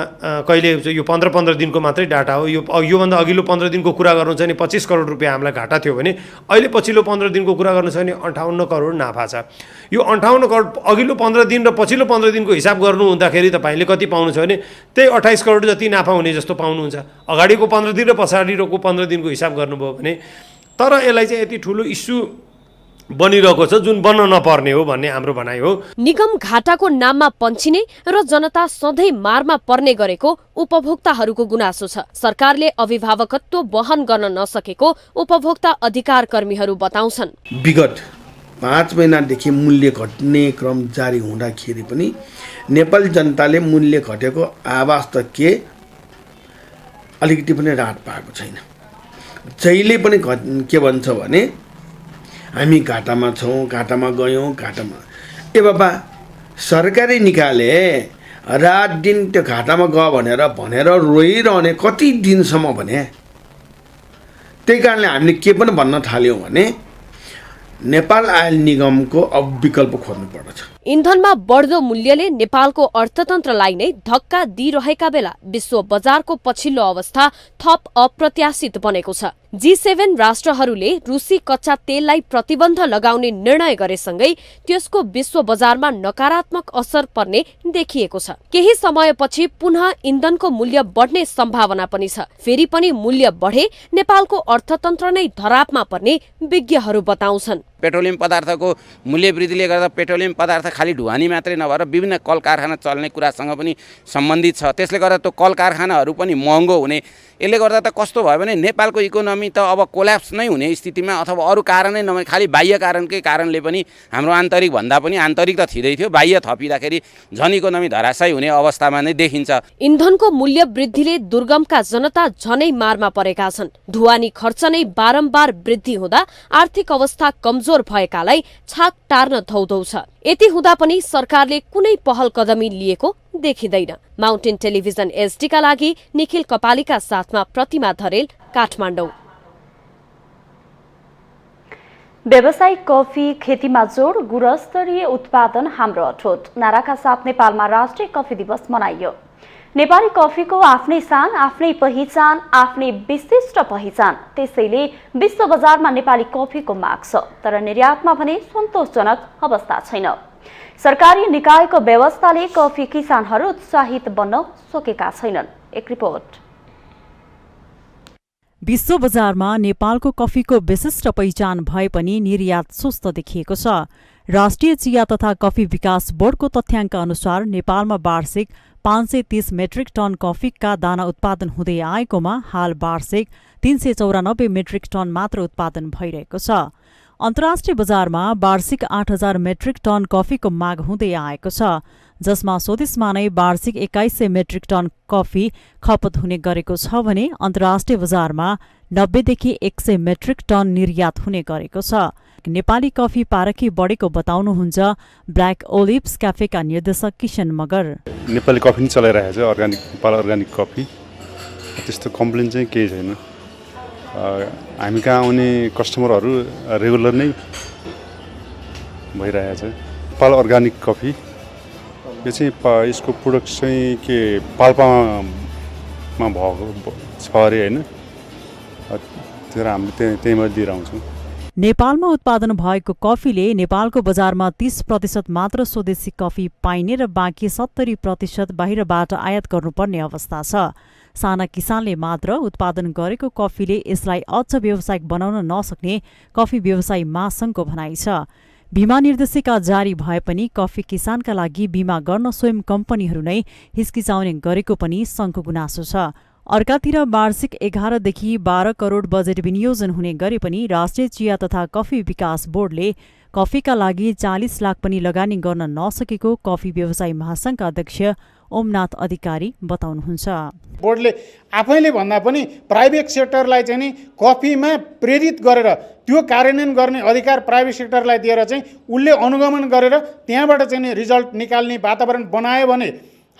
कहिले यो 15 दिनको मात्रै डाटा हो। योभन्दा अघिल्लो 15 दिनको कुरा गर्नु छ भने 25 करोड रुपियाँ हामीलाई घाटा थियो भने अहिले पछिल्लो 15 दिनको कुरा गर्नु छ भने 58 करोड नाफा छ। यो 58 करोड अघिल्लो 15 दिन र पछिल्लो 15 दिनको हिसाब गर्नु हुँदाखेरि तपाईले कति पाउनुहुन्छ भने त्यही 28 करोड जति नाफा हुने जस्तो पाउनुहुन्छ। अगाडिको 15 दिन र पछाडिको 15 दिनको हिसाब गर्नुभयो भने। तर यसलाई चाहिँ यति ठुलो इस्यु बनिरहेको छ जुन बन्न नपर्ने हो भन्ने हाम्रो भनाइ हो। निगम घाटाको नाममा पन्छिने र जनता सधैँ मारमा पर्ने गरेको उपभोक्ताहरूको गुनासो छ। सरकारले अभिभावकत्व वहन गर्न नसकेको उपभोक्ता अधिकार कर्मीहरू बताउँछन्। विगत 5 महिनादेखि मूल्य घट्ने क्रम जारी हुँदाखेरि पनि नेपाली जनताले मूल्य घटेको आवाज त अलिकति पनि राहत पाएको छैन। जहिले पनि के भन्छ भने हामी घाटामा छौँ, घाटामा गयौँ, घाटामा। ए बाबा सरकारले निकाले रात दिन त्यो घाटामा गयो भनेर रोइरहने कति दिनसम्म भने। त्यही कारणले हामीले के पनि भन्न थाल्यौँ भने नेपाल आयल निगमको अब विकल्प खोज्नु पर्दछ। इन्धनमा बढ्दो मूल्यले नेपालको अर्थतन्त्रलाई नै धक्का दिइरहेका बेला विश्व बजारको पछिल्लो अवस्था थप अप्रत्याशित बनेको छ। G7 राष्ट्रहरूले रुसी कच्चा तेललाई प्रतिबन्ध लगाउने निर्णय गरेसँगै त्यसको विश्व बजारमा नकारात्मक असर पर्ने देखिएको छ। केही समयपछि पुनः इन्धनको मूल्य बढ्ने सम्भावना पनि छ। फेरि पनि मूल्य बढे नेपालको अर्थतन्त्र नै धरापमा पर्ने विज्ञहरू बताउँछन्। पेट्रोलियम पदार्थको मूल्य वृद्धिले गर्दा पेट्रोलियम पदार्थ खालि ढुवानी मात्रै नभएर विभिन्न कल कारखाना चल्ने कुरासँग पनि सम्बन्धित छ। त्यसले गर्दा त्यो कल कारखानाहरू पनि महँगो हुने, यसले गर्दा त कस्तो भयो भने नेपालको इकोनोमी त अब कोल्याप्स नै हुने स्थितिमा अथवा अरू कारणै नभए खालि बाह्य कारणकै कारणले पनि हाम्रो आन्तरिक भन्दा पनि आन्तरिक त थिँदै थियो, बाह्य थपिँदाखेरि झन् इकोनोमी धराशयी हुने अवस्थामा नै देखिन्छ। इन्धनको मूल्य वृद्धिले दुर्गमका जनता झनै मारमा परेका छन्। ढुवानी खर्च नै बारम्बार वृद्धि हुँदा आर्थिक अवस्था कमजोर भएकालाई छाक टार्न धौधौ छ। यति हुँदा पनि सरकारले कुनै पहल कदमी लिएको देखिँदैन। माउन्टेन टेलिभिजन एसडी का लागि निखिल कपालीका साथमा प्रतिमा धरेल, काठमाडौँ। व्यावसायिक कफी खेतीमा जोड, गुणस्तरीय उत्पादन हाम्रो अठोट नाराका साथ नेपालमा राष्ट्रिय कफी दिवस मनाइयो। नेपाली कफीको आफ्नै शान, आफ्नै पहिचान, आफ्नै विशिष्ट पहिचान। त्यसैले विश्व बजारमा नेपाली कफीको माग छ, तर निर्यातमा भने सन्तोषजनक अवस्था छैन। सरकारी निकायको व्यवस्थाले कफी किसानहरू उत्साहित बन्न सकेका छैनन्। एक रिपोर्ट। विश्व बजारमा नेपालको कफीको विशिष्ट पहिचान भए पनि निर्यात सुस्त देखिएको छ। राष्ट्रिय चिया तथा कफी विकास बोर्डको तथ्याङ्क अनुसार नेपालमा वार्षिक 530 मेट्रिक टन कफीका दाना उत्पादन हुँदै आएकोमा हाल वार्षिक 394 मेट्रिक टन मात्र उत्पादन भइरहेको छ। अन्तर्राष्ट्रिय बजारमा वार्षिक 8,000 मेट्रिक टन कफीको माग हुँदै आएको छ, जसमा स्वदेशमा नै वार्षिक 2100 मेट्रिक टन कफी खपत हुने गरेको छ भने अन्तर्राष्ट्रिय बजारमा 90 देखि 100 मेट्रिक टन निर्यात हुने गरेको छ। नेपाली कफी पारखी बढेको बताउनुहुन्छ ब्ल्याक ओलिभ्स क्याफेका निर्देशक किशन मगर। नेपाली कफी नै चलाइरहेको छ, अर्ग्यानिक नेपाल अर्ग्यानिक कफी, त्यस्तो कम्प्लेन चाहिँ केही छैन। हामी कहाँ आउने कस्टमरहरू रेगुलर नै भइरहेको छ। नेपाल अर्ग्यानिक कफी यो चाहिँ यसको प्रोडक्ट चाहिँ के पाल्पामा भएको छ अरे होइन, त्यही हामीले त्यहीँबाट दिएर आउँछौँ। नेपालमा उत्पादन भएको कफीले नेपालको बजारमा 30% मात्र स्वदेशी कफी पाइने र बाँकी 70% बाहिरबाट आयात गर्नुपर्ने अवस्था छ। साना किसानले मात्र उत्पादन गरेको कफीले यसलाई अझ व्यावसायिक बनाउन नसक्ने कफी व्यवसायी महासङ्घको भनाइ छ। बीमा निर्देशिका जारी भए पनि कफी किसानका लागि बीमा गर्न स्वयं कम्पनीहरू नै हिचकिचाउने गरेको पनि सङ्घको गुनासो छ। अर्कातिर वार्षिक 11 देखि 12 करोड बजेट विनियोजन हुने गरे पनि राष्ट्रिय चिया तथा कफी विकास बोर्डले कफीका लागि 40 लाख पनि लगानी गर्न नसकेको कफी व्यवसायी महासङ्घका अध्यक्ष ओमनाथ अधिकारी बताउनुहुन्छ। बोर्डले आफैले भन्दा पनि प्राइभेट सेक्टरलाई चाहिँ नि कफीमा प्रेरित गरेर त्यो कार्यान्वयन गर्ने अधिकार प्राइभेट सेक्टरलाई दिएर चाहिँ उसले अनुगमन गरेर त्यहाँबाट चाहिँ नि रिजल्ट निकाल्ने वातावरण बनायो भने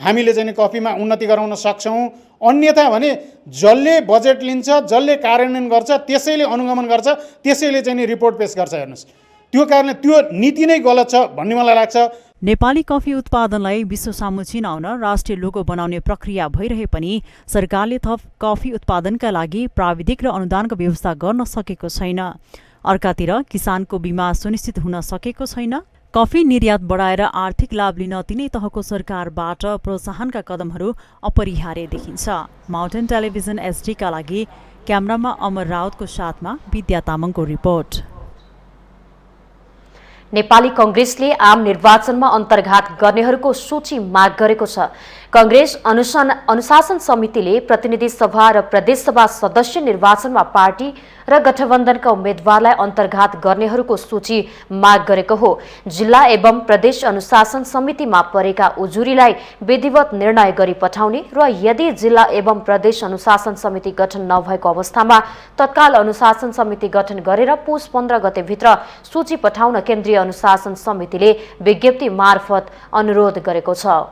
हामीले चाहिँ कफीमा उन्नति गराउन सक्छौँ। अन्यथा भने जसले बजेट लिन्छ, जसले कार्यान्वयन गर्छ, त्यसैले अनुगमन गर्छ, त्यसैले चाहिँ नि रिपोर्ट पेश गर्छ। हेर्नुहोस्, त्यो कारणले त्यो नीति नै गलत छ भन्ने मलाई लाग्छ। नेपाली कफी उत्पादनलाई विश्व सामु चिनाउन राष्ट्रिय लोगो बनाउने प्रक्रिया भइरहे पनि सरकारले थप कफी उत्पादनका लागि प्राविधिक र अनुदानको व्यवस्था गर्न सकेको छैन। अर्कातिर किसानको बीमा सुनिश्चित हुन सकेको छैन। कफी निर्यात बढाएर आर्थिक लाभ लिन तिनै तहको सरकारबाट प्रोत्साहनका कदमहरू अपरिहार्य देखिन्छ। माउन्टेन टेलिभिजन एसडीका लागि क्यामेरामा अमर राउतको साथमा विद्या तामाङको रिपोर्ट। नेपाली कांग्रेसले आम निर्वाचनमा अन्तर्घात गर्नेहरूको सूची माग गरेको छ। कांग्रेस अनुशासन समितिले प्रतिनिधि सभा र प्रदेश सभा सदस्य निर्वाचनमा पार्टी र गठबन्धनका उम्मेद्वारलाई अन्तर्घात गर्नेहरूको सूची माग गरेको हो। जिल्ला एवं प्रदेश अनुशासन समितिमा परेका उजुरीलाई विधिवत निर्णय गरी पठाउने र यदि जिल्ला एवं प्रदेश अनुशासन समिति गठन नभएको अवस्थामा तत्काल अनुशासन समिति गठन गरेर पुस 15 गतेभित्र सूची पठाउन केन्द्रीय अनुशासन समितिले विज्ञप्ति मार्फत अनुरोध गरेको छ।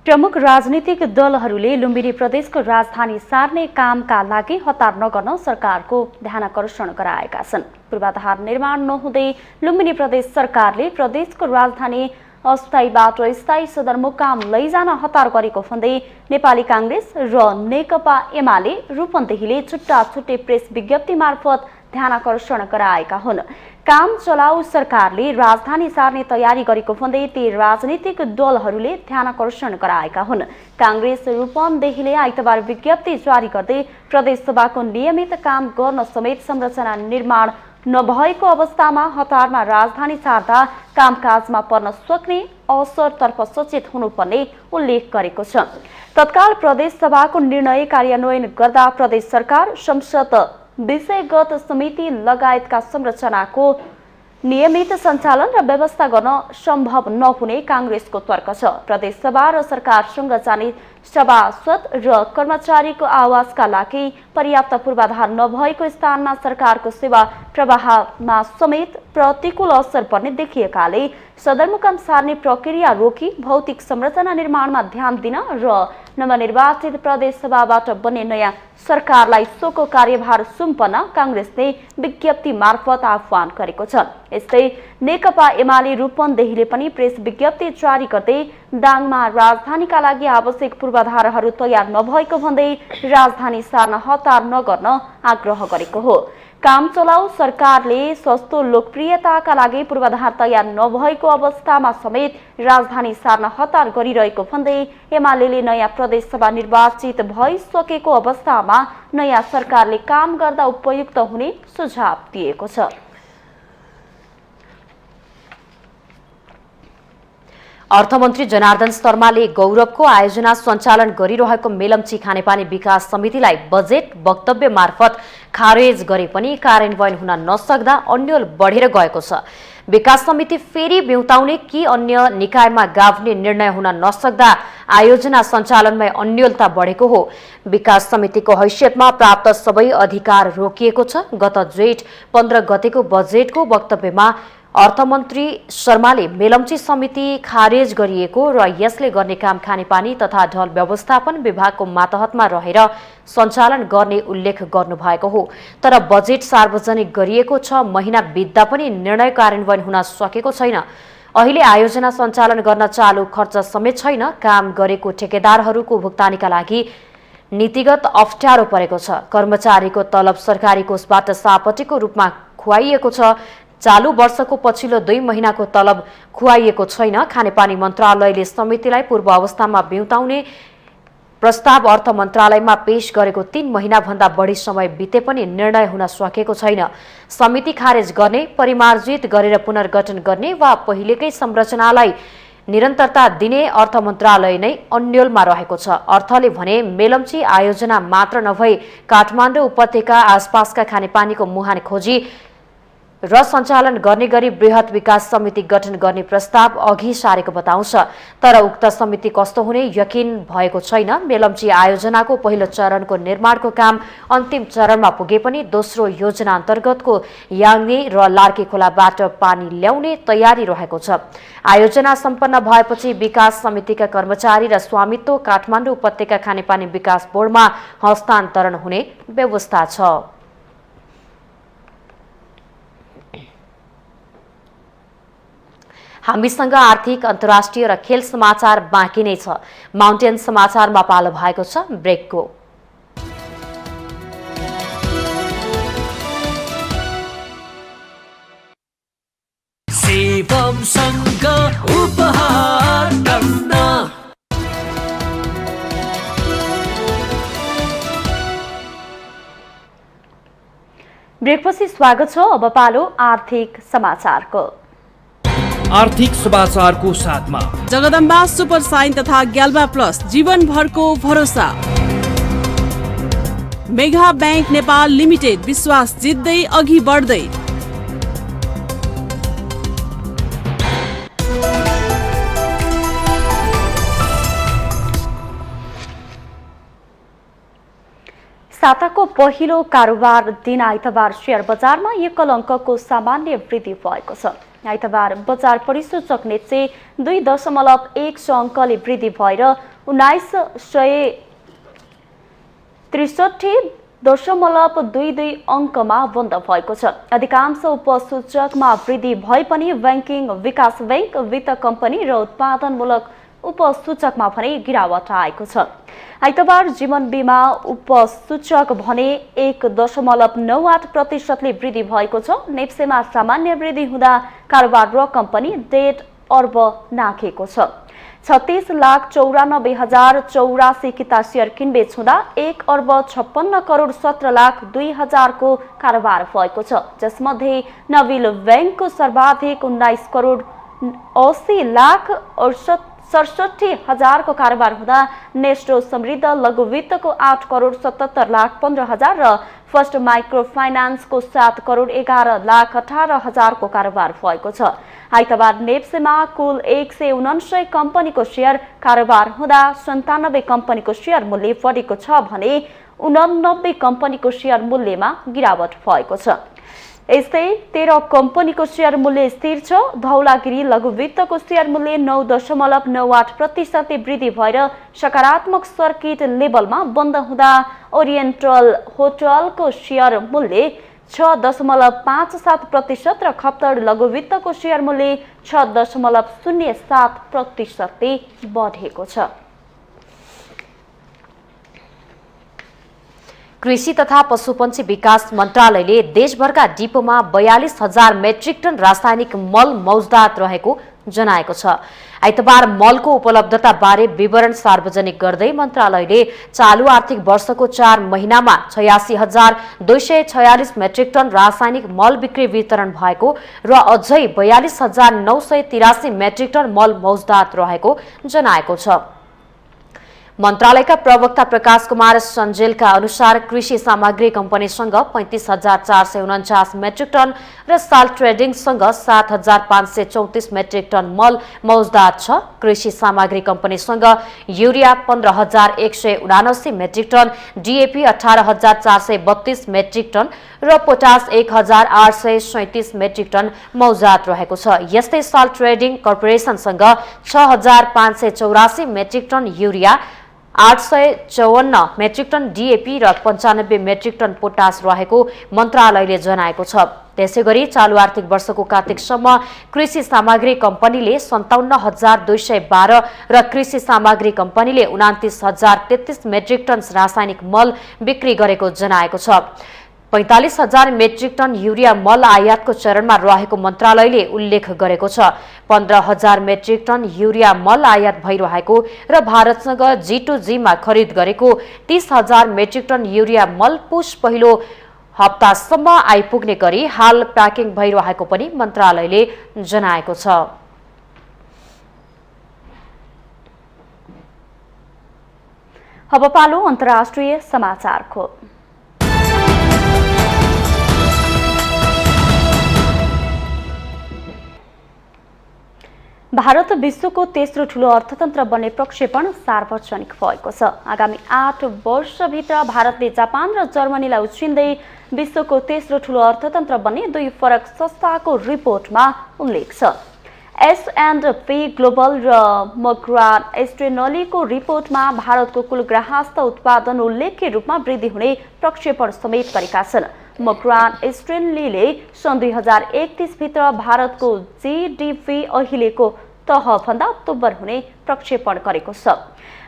प्रमुख राजनीतिक दलहरूले लुम्बिनी प्रदेशको राजधानी सार्ने कामका लागि हतार नगर्न सरकारको ध्यानाकर्षण गराएका छन्। पूर्वाधार निर्माण नहुँदै लुम्बिनी प्रदेश सरकारले प्रदेशको राजधानी अस्थायीबाट स्थायी सदरमुकाम लैजान हतार गरेको भन्दै नेपाली कांग्रेस र नेकपा एमाले रूपन्देहीले छुट्टा छुट्टै प्रेस विज्ञप्ति मार्फत ध्यानाकर्षण गराएका हुन्। काम चलाउ सरकारले राजधानी सार्ने तयारी गरेको भन्दै ती राजनीतिक दलहरूले ध्यानाकर्षण गराएका हुन्। कांग्रेस रूपन्देहीले आइतबार विज्ञप्ति जारी गर्दै प्रदेशसभाको नियमित काम गर्न समेत संरचना निर्माण नभएको अवस्थामा हतारमा राजधानी सार्दा कामकाजमा पर्न सक्ने असरतर्फ सचेत हुनुपर्ने उल्लेख गरेको छ। तत्काल प्रदेशसभाको निर्णय कार्यान्वयन गर्दा प्रदेश सरकार, संसद, विषयगत समिति लगायतका संरचनाको नियमित सञ्चालन र व्यवस्था गर्न सम्भव नहुने कांग्रेसको तर्क छ। प्रदेशसभा र सरकारसँग जाने सभासद र कर्मचारीको आवासका लागि पर्याप्त पूर्वाधार नभएको स्थानमा सरकारको सेवा प्रवाहमा समेत प्रतिकूल असर पर्ने देखिएकाले सदरमुकाम सार्ने प्रक्रिया रोकी भौतिक संरचना निर्माणमा ध्यान दिन र नवनिर्वाचित प्रदेशसभाबाट बन्ने नयाँ सरकारलाई सोको कार्यभार सुम्पन कांग्रेसले विज्ञप्ति मार्फत आह्वान गरेको छ। यस्तै नेकपा एमाले रूपन्देहीले पनि प्रेस विज्ञप्ति जारी गर्दै दाङमा राजधानीका लागि आवश्यक पूर्वाधारहरू तयार नभएको भन्दै राजधानी सार्न हतार नगर्न आग्रह गरेको हो। काम चलाउ सरकारले सस्तो लोकप्रियताका लागि पूर्वाधार तयार नभएको अवस्थामा समेत राजधानी सार्न हतार गरिरहेको भन्दै एमाले नयाँ प्रदेशसभा निर्वाचित भइसकेको अवस्थामा नयाँ सरकारले काम गर्दा उपयुक्त हुने सुझाव दिएको छ। अर्थमन्त्री जनार्दन शर्माले गौरवको आयोजना सञ्चालन गरिरहेको मेलम्ची खानेपानी विकास समितिलाई बजेट वक्तव्य मार्फत खारेज गरे पनि कार्यान्वयन हुन नसक्दा अन्यल बढेर गएको छ। विकास समिति फेरि ब्युताउने कि अन्य निकायमा गाभ्ने निर्णय हुन नसक्दा आयोजना सञ्चालनमै अन्यलता बढेको हो। विकास समितिको हैसियतमा प्राप्त सबै अधिकार रोकिएको छ। गत जेठ 15 गतेको बजेटको वक्तव्यमा अर्थमन्त्री शर्माले मेलम्ची समिति खारेज गरिएको र यसले गर्ने काम खानेपानी तथा ढल व्यवस्थापन विभागको मातहतमा रहेर सञ्चालन गर्ने उल्लेख गर्नुभएको हो। तर बजेट सार्वजनिक गरिएको 6 महिना बित्दा पनि निर्णय कार्यान्वयन हुन सकेको छैन। अहिले आयोजना सञ्चालन गर्न चालु खर्च समेत छैन। काम गरेको ठेकेदारहरूको भुक्तानीका लागि नीतिगत अप्ठ्यारो परेको छ। कर्मचारीको तलब सरकारी कोषबाट सापटीको रूपमा खुवाइएको छ। चालु वर्षको पछिल्लो 2 महिनाको तलब खुवाइएको छैन। खानेपानी मन्त्रालयले समितिलाई पूर्व अवस्थामा ब्युताउने प्रस्ताव अर्थ मन्त्रालयमा पेश गरेको 3 महिनाभन्दा बढी समय बिते पनि निर्णय हुन सकेको छैन। समिति खारेज गर्ने, परिमार्जित गरेर पुनर्गठन गर्ने वा पहिलेकै संरचनालाई निरन्तरता दिने अर्थ मन्त्रालय नै अन्यलमा रहेको छ। अर्थले भने मेलम्ची आयोजना मात्र नभई काठमाडौँ उपत्यका आसपासका खानेपानीको मुहान खोजी र सञ्चालन गर्ने गरी बृहत विकास समिति गठन गर्ने प्रस्ताव अघि सारेको बताउँछ। तर उक्त समिति कस्तो हुने यकिन भएको छैन। मेलम्ची आयोजनाको पहिलो चरणको निर्माणको काम अन्तिम चरणमा पुगे पनि दोस्रो योजना अन्तर्गतको याङ्गे र लार्के खोलाबाट पानी ल्याउने तयारी रहेको छ। आयोजना सम्पन्न भएपछि विकास समितिका कर्मचारी र स्वामित्व काठमाडौँ उपत्यका खानेपानी विकास बोर्डमा हस्तान्तरण हुने व्यवस्था छ। हामीसँग आर्थिक, अन्तर्राष्ट्रिय र खेल समाचार बाँकी नै छ। माउन्टेन समाचारमा पालो भएको छ ब्रेकको। शिवमसँग उपहार गर्न ब्रेकपछि स्वागत छ। अब पालो आर्थिक समाचारको। आर्थिक समाचारको साथमा जगदम्बा सुपर साइन तथा ग्याल्बा प्लस जीवनभरको भरोसा। मेगा बैंक नेपाल लिमिटेड विश्वास जित्दै अघि बढ्दै। साताको पहिलो कारोबार दिन आइतबार शेयर बजारमा एकल अङ्कको सामान्य वृद्धि भएको छ। आइतबार बजार परिसूचक नेचे 2.1 अङ्कले वृद्धि भएर 1963.22 अङ्कमा बन्द भएको छ। अधिकांश उपसूचकमा वृद्धि भए पनि बैंकिङ, विकास बैंक, वित्त कम्पनी र उत्पादनमूलक उपसूचकमा भने गिरावट आएको छ। आइतबार जीवन बीमा उपसूचक भने 1.98% वृद्धि भएको छ। नेप्सेमा सामान्य वृद्धि हुँदा कारोबार रकम पनि 1.5 अर्ब नाघेको छ। 36,94,084 किता शेयर किनबेच हुँदा 1,56,17,02,000 को कारोबार भएको छ। जसमध्ये नविल बैंकको सर्वाधिक 19,80,67,000 को कारोबार हुँदा नेस्टो समृद्ध लघुवित्तको 8,77,15,000 र फर्स्ट माइक्रो फाइनान्सको 7,11,18,000 को कारोबार भएको छ। आइतबार नेप्सेमा कुल 179 कम्पनीको शेयर कारोबार हुँदा 97 कम्पनीको शेयर मूल्य बढेको छ भने 89 कम्पनीको शेयर मूल्यमा गिरावट भएको छ। यस्तै 13 कम्पनीको शेयर मूल्य स्थिर छ। धौलागिरी लघुवित्तको शेयर मूल्य 9.98% वृद्धि भएर सकारात्मक सर्किट लेभलमा बन्द हुँदा ओरिएन्टल होटलको शेयर मूल्य 6.57% र खप्तर लघुवित्तको शेयर मूल्य 6.07% बढेको छ। कृषि तथा पशुपन्छी विकास मन्त्रालयले देशभरका डिपोमा 42,000 मेट्रिक टन रासायनिक मल मौजदात रहेको जनाएको छ। आइतबार मलको उपलब्धताबारे विवरण सार्वजनिक गर्दै मन्त्रालयले चालू आर्थिक वर्षको 4 महिनामा 86,246 मेट्रिक टन रासायनिक मल बिक्री वितरण भएको र अझै 42,983 मेट्रिक टन मल मौजदात रहेको जनाएको छ। मन्त्रालयका प्रवक्ता प्रकाश कुमार सञ्जेलका अनुसार कृषि सामग्री कम्पनीसँग 35,449 मेट्रिक टन र साल ट्रेडिङसँग 7,534 मेट्रिक टन मल मौजदात छ। कृषि सामग्री कम्पनीसँग urea 15,179 metric ton, DAP 18,432 metric ton र पोटास 1,837 मेट्रिक टन मौजदात रहेको छ। यस्तै साल ट्रेडिङ कर्पोरेसनसँग 6,584 metric ton urea, 854 metric ton DAP र 95 मेट्रिक टन पोटास रहेको मन्त्रालयले जनाएको छ। त्यसैगरी चालू आर्थिक वर्षको कार्तिकसम्म कृषि सामग्री कम्पनीले 57,212 र कृषि सामग्री कम्पनीले 29,033 मेट्रिक टन रासायनिक मल बिक्री गरेको जनाएको छ। 45,000 मेट्रिक टन युरिया मल आयातको चरणमा रहेको मन्त्रालयले उल्लेख गरेको छ। 15,000 मेट्रिक टन युरिया मल आयात भइरहेको र भारतसँग G2G-मा खरिद गरेको 30,000 मेट्रिक टन युरिया मल पुस पहिलो हप्तासम्म आइपुग्ने गरी हाल प्याकिङ भइरहेको पनि मन्त्रालयले जनाएको छ। अब पालो अन्तर्राष्ट्रिय समाचारको। भारत विश्वको तेस्रो ठूलो अर्थतन्त्र बन्ने प्रक्षेपण सार्वजनिक भएको छ। आगामी 8 वर्षभित्र भारतले जापान र जर्मनीलाई उछिन्दै विश्वको तेस्रो ठूलो अर्थतन्त्र बन्ने 2 फरक संस्थाको रिपोर्टमा उल्लेख छ। S&P ग्लोबल र मक्रान एस्ट्रेनलीको रिपोर्टमा भारतको कुल ग्राहस्थ उत्पादन उल्लेख्य रूपमा वृद्धि हुने प्रक्षेपण समेत गरेका छन्। मक्रान एस्ट्रेनलीले सन् 2031 भित्र भारतको जीडीपी अहिलेको तहभन्दा दोब्बर हुने प्रक्षेपण गरेको छ।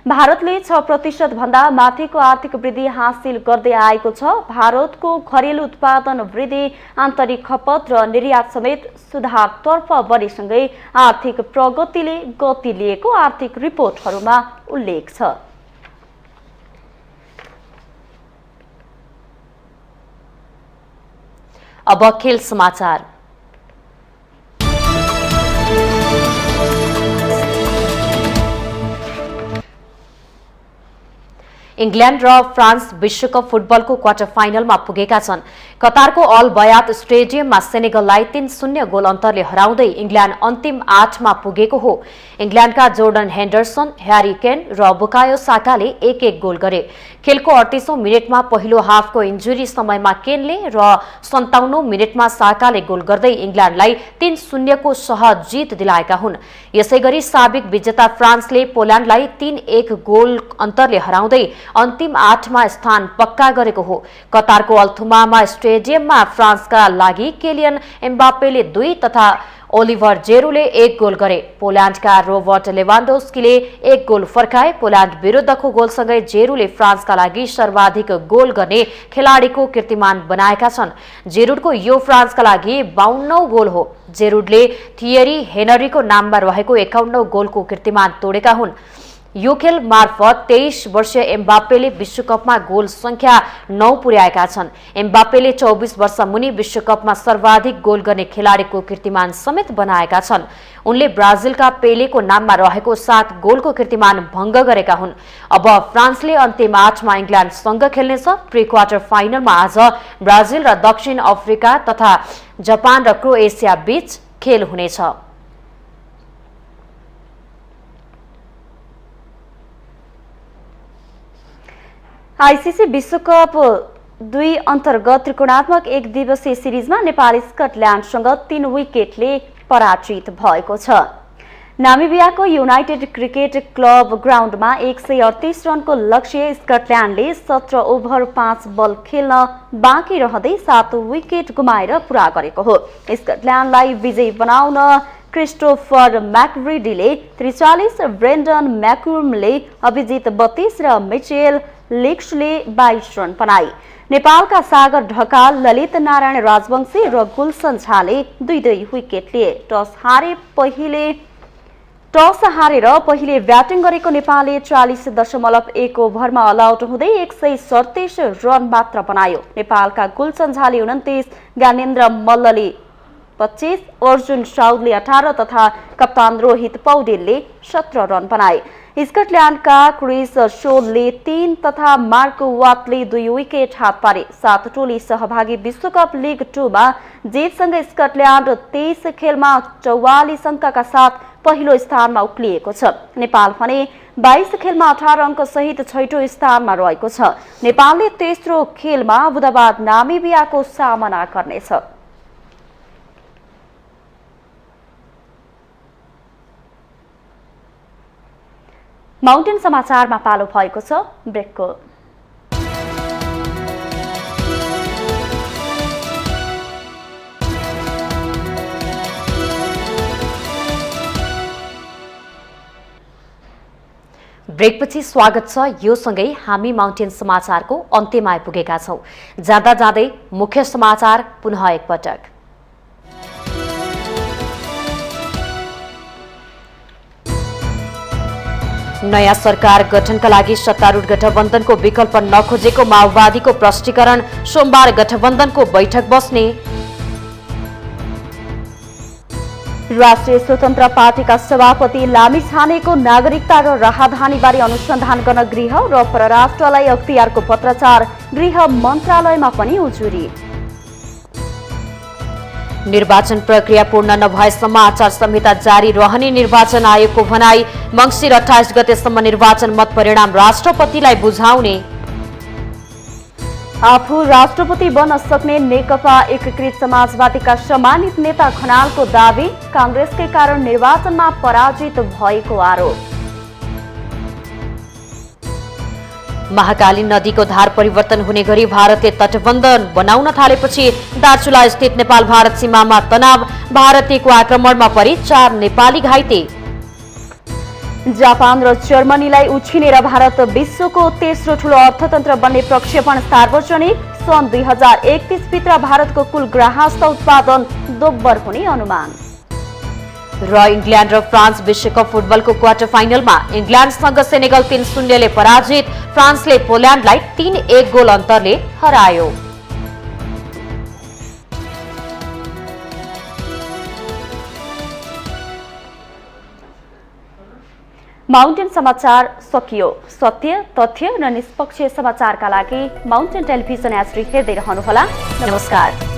भारतले 6% भन्दा माथिको आर्थिक वृद्धि हासिल गर्दै आएको छ। भारतको घरेलु उत्पादन वृद्धि, आन्तरिक खपत र निर्यात समेत सुधारतर्फ बढेसँगै आर्थिक प्रगतिले गति लिएको आर्थिक रिपोर्टहरूमा उल्लेख छ। अब खेल समाचार। इङ्ल्यान्ड र फ्रान्स विश्वकप फुटबलको क्वार्टर फाइनलमा पुगेका छन्। कतारको अल बयात स्टेडियममा सेनेगललाई 3-0 गोल अन्तरले हराउँदै इङ्ल्यान्ड अन्तिम 8मा पुगेको हो। इङ्ल्यान्डका जोर्डन हेन्डरसन, ह्यारी केन र बुकायो साकाले 1-1 गोल गरे। खेलको 38औं मिनेटमा पहिलो हाफको इन्जुरी समयमा केनले र 57औं मिनेटमा साकाले गोल गर्दै इङ्ल्यान्डलाई 3-0 को सहज जित दिलाएका हुन्। यसैगरी साबिक विजेता फ्रान्सले पोल्यान्डलाई 3-1 गोल अन्तरले हराउँदै अन्तिम 8मा स्थान पक्का गरेको हो। कतारको अल्थुमामा स्टेडियममा फ्रान्सका लागि केलियन एम्बापेले 2 तथा ओलिभर जेरूले 1 गोल गरे। पोल्यान्डका रोबर्ट लेवान्डोस्कीले 1 गोल फर्काए। पोल्यान्ड विरुद्धको गोलसँगै जेरूले फ्रान्सका लागि सर्वाधिक गोल गर्ने खेलाडीको कीर्तिमान बनाएका छन्। जेरूडको यो फ्रान्सका लागि 52औं गोल हो। जेरूडले थियरी हेनरीको नाममा रहेको 51औं गोलको कीर्तिमान तोडेका हुन्। यो खेल मार्फत 23 वर्षीय एम्बापेले विश्वकपमा गोल संख्या 9 पुर्याएका छन्। एम्बापेले 24 वर्ष मुनि विश्वकपमा सर्वाधिक गोल गर्ने खेलाडीको कीर्तिमान समेत बनाएका छन्। उनले ब्राजिलका पेलेको नाममा रहेको 7 गोलको कीर्तिमान भङ्ग गरेका हुन्। अब फ्रान्सले अन्तिम 8मा इङ्ल्यान्डसँग खेल्नेछ। प्री क्वार्टर फाइनलमा आज ब्राजिल र दक्षिण अफ्रिका तथा जापान र क्रोएसिया बीच खेल हुनेछ। आईसीसी विश्वकप 2 अन्तर्गत त्रिकोणात्मक 1 दिवसीय सिरिजमा नेपाल स्कटल्यान्डसँग 3 विकेटले पराजित भएको छ। नामिबियाको युनाइटेड क्रिकेट क्लब ग्राउन्डमा 138 रनको लक्ष्य स्कटल्यान्डले 17 ओभर 5 बल खेल्न बाँकी रहँदै 7 विकेट गुमाएर पूरा गरेको हो। स्कटल्यान्डलाई विजयी बनाउन क्रिस्टोफर म्याक्रिडीले 43, ब्रेन्डन म्याकुमले अभिजित 32 र मिचेल लेक्सले 22 रन बनाए। नेपालका सागर ढकाल, ललित नारायण राजवंशी र गुलसन झाले 2-2 विकेट लिए। टस हारेर पहिले ब्याटिङ गरेको नेपालले 40.1 ओभरमा अल आउट हुँदै 137 रन मात्र बनायो। नेपालका गुलसन झाले 29, ज्ञानेन्द्र मल्लले 25, अर्जुन साउदले 18 तथा कप्तान रोहित पौडेलले 17 रन बनाए। स्कटल्यान्डका क्रिस शोलले 3 तथा मार्को वाटले 2 विकेट हात पारे। 7 टोली सहभागी विश्वकप लिग 2 मा जितसँगै स्कटल्यान्ड 23 खेलमा 44 अङ्कका साथ पहिलो स्थानमा उक्लिएको छ। नेपाल भने 22 खेलमा 18 अङ्क सहित छैटौं स्थानमा रहेको छ। नेपालले तेस्रो खेलमा बुधबार नामिबियाको सामना गर्नेछ। माउन्टेन समाचारमा पालो भएको छ ब्रेकको। ब्रेकपछि स्वागत छ। यो सँगै हामी माउन्टेन समाचारको अन्त्यमा आइपुगेका छौं। जाँदा जाँदै मुख्य समाचार पुनः एकपटक। नयाँ सरकार गठनका लागि सत्तारूढ गठबन्धनको विकल्प नखोजेको माओवादीको प्रष्टीकरण। सोमबार गठबन्धनको बैठक बस्ने। राष्ट्रिय स्वतन्त्र पार्टीका सभापति लामिछानेको नागरिकता र राहदानीबारे अनुसन्धान गर्न गृह र परराष्ट्रलाई अख्तियारको पत्रचार। गृह मन्त्रालयमा पनि उजुरी। निर्वाचन प्रक्रिया पूर्ण नभएसम्म आचार संहिता जारी रहने निर्वाचन आयोगको भनाई। मङ्सिर 28 गतेसम्म निर्वाचन मत परिणाम राष्ट्रपतिलाई बुझाउने। आफू राष्ट्रपति बन्न सक्ने नेकपा एकीकृत समाजवादीका सम्मानित नेता खनालको दावी। कांग्रेसकै कारण निर्वाचनमा पराजित भएको आरोप। महाकाली नदीको धार परिवर्तन हुने गरी भारतले तटबन्ध बनाउन थालेपछि दार्चुला स्थित नेपाल भारत सीमामा तनाव। भारतीयको आक्रमणमा परि 4 नेपाली घाइते। जापान र जर्मनीलाई उछिनेर भारत विश्वको तेस्रो ठूलो अर्थतन्त्र बन्ने प्रक्षेपण सार्वजनिक। सन् 2031 भित्र भारतको कुल ग्राहस्थ उत्पादन दोब्बर हुने अनुमान। र इङ्ल्यान्ड र फ्रान्स विश्वकप फुटबलको क्वार्टर फाइनलमा इङ्ल्यान्डसँग सेनेगल 3-0ले पराजित। फ्रान्सले पोल्यान्डलाई 3-1 गोल अन्तरले हरायो। माउन्टेन समाचार सकियो। सत्य, तथ्य र निष्पक्ष समाचारका लागि माउन्टेन टेलिभिजन एचडी हेर्दै रहनुहोला। नमस्कार।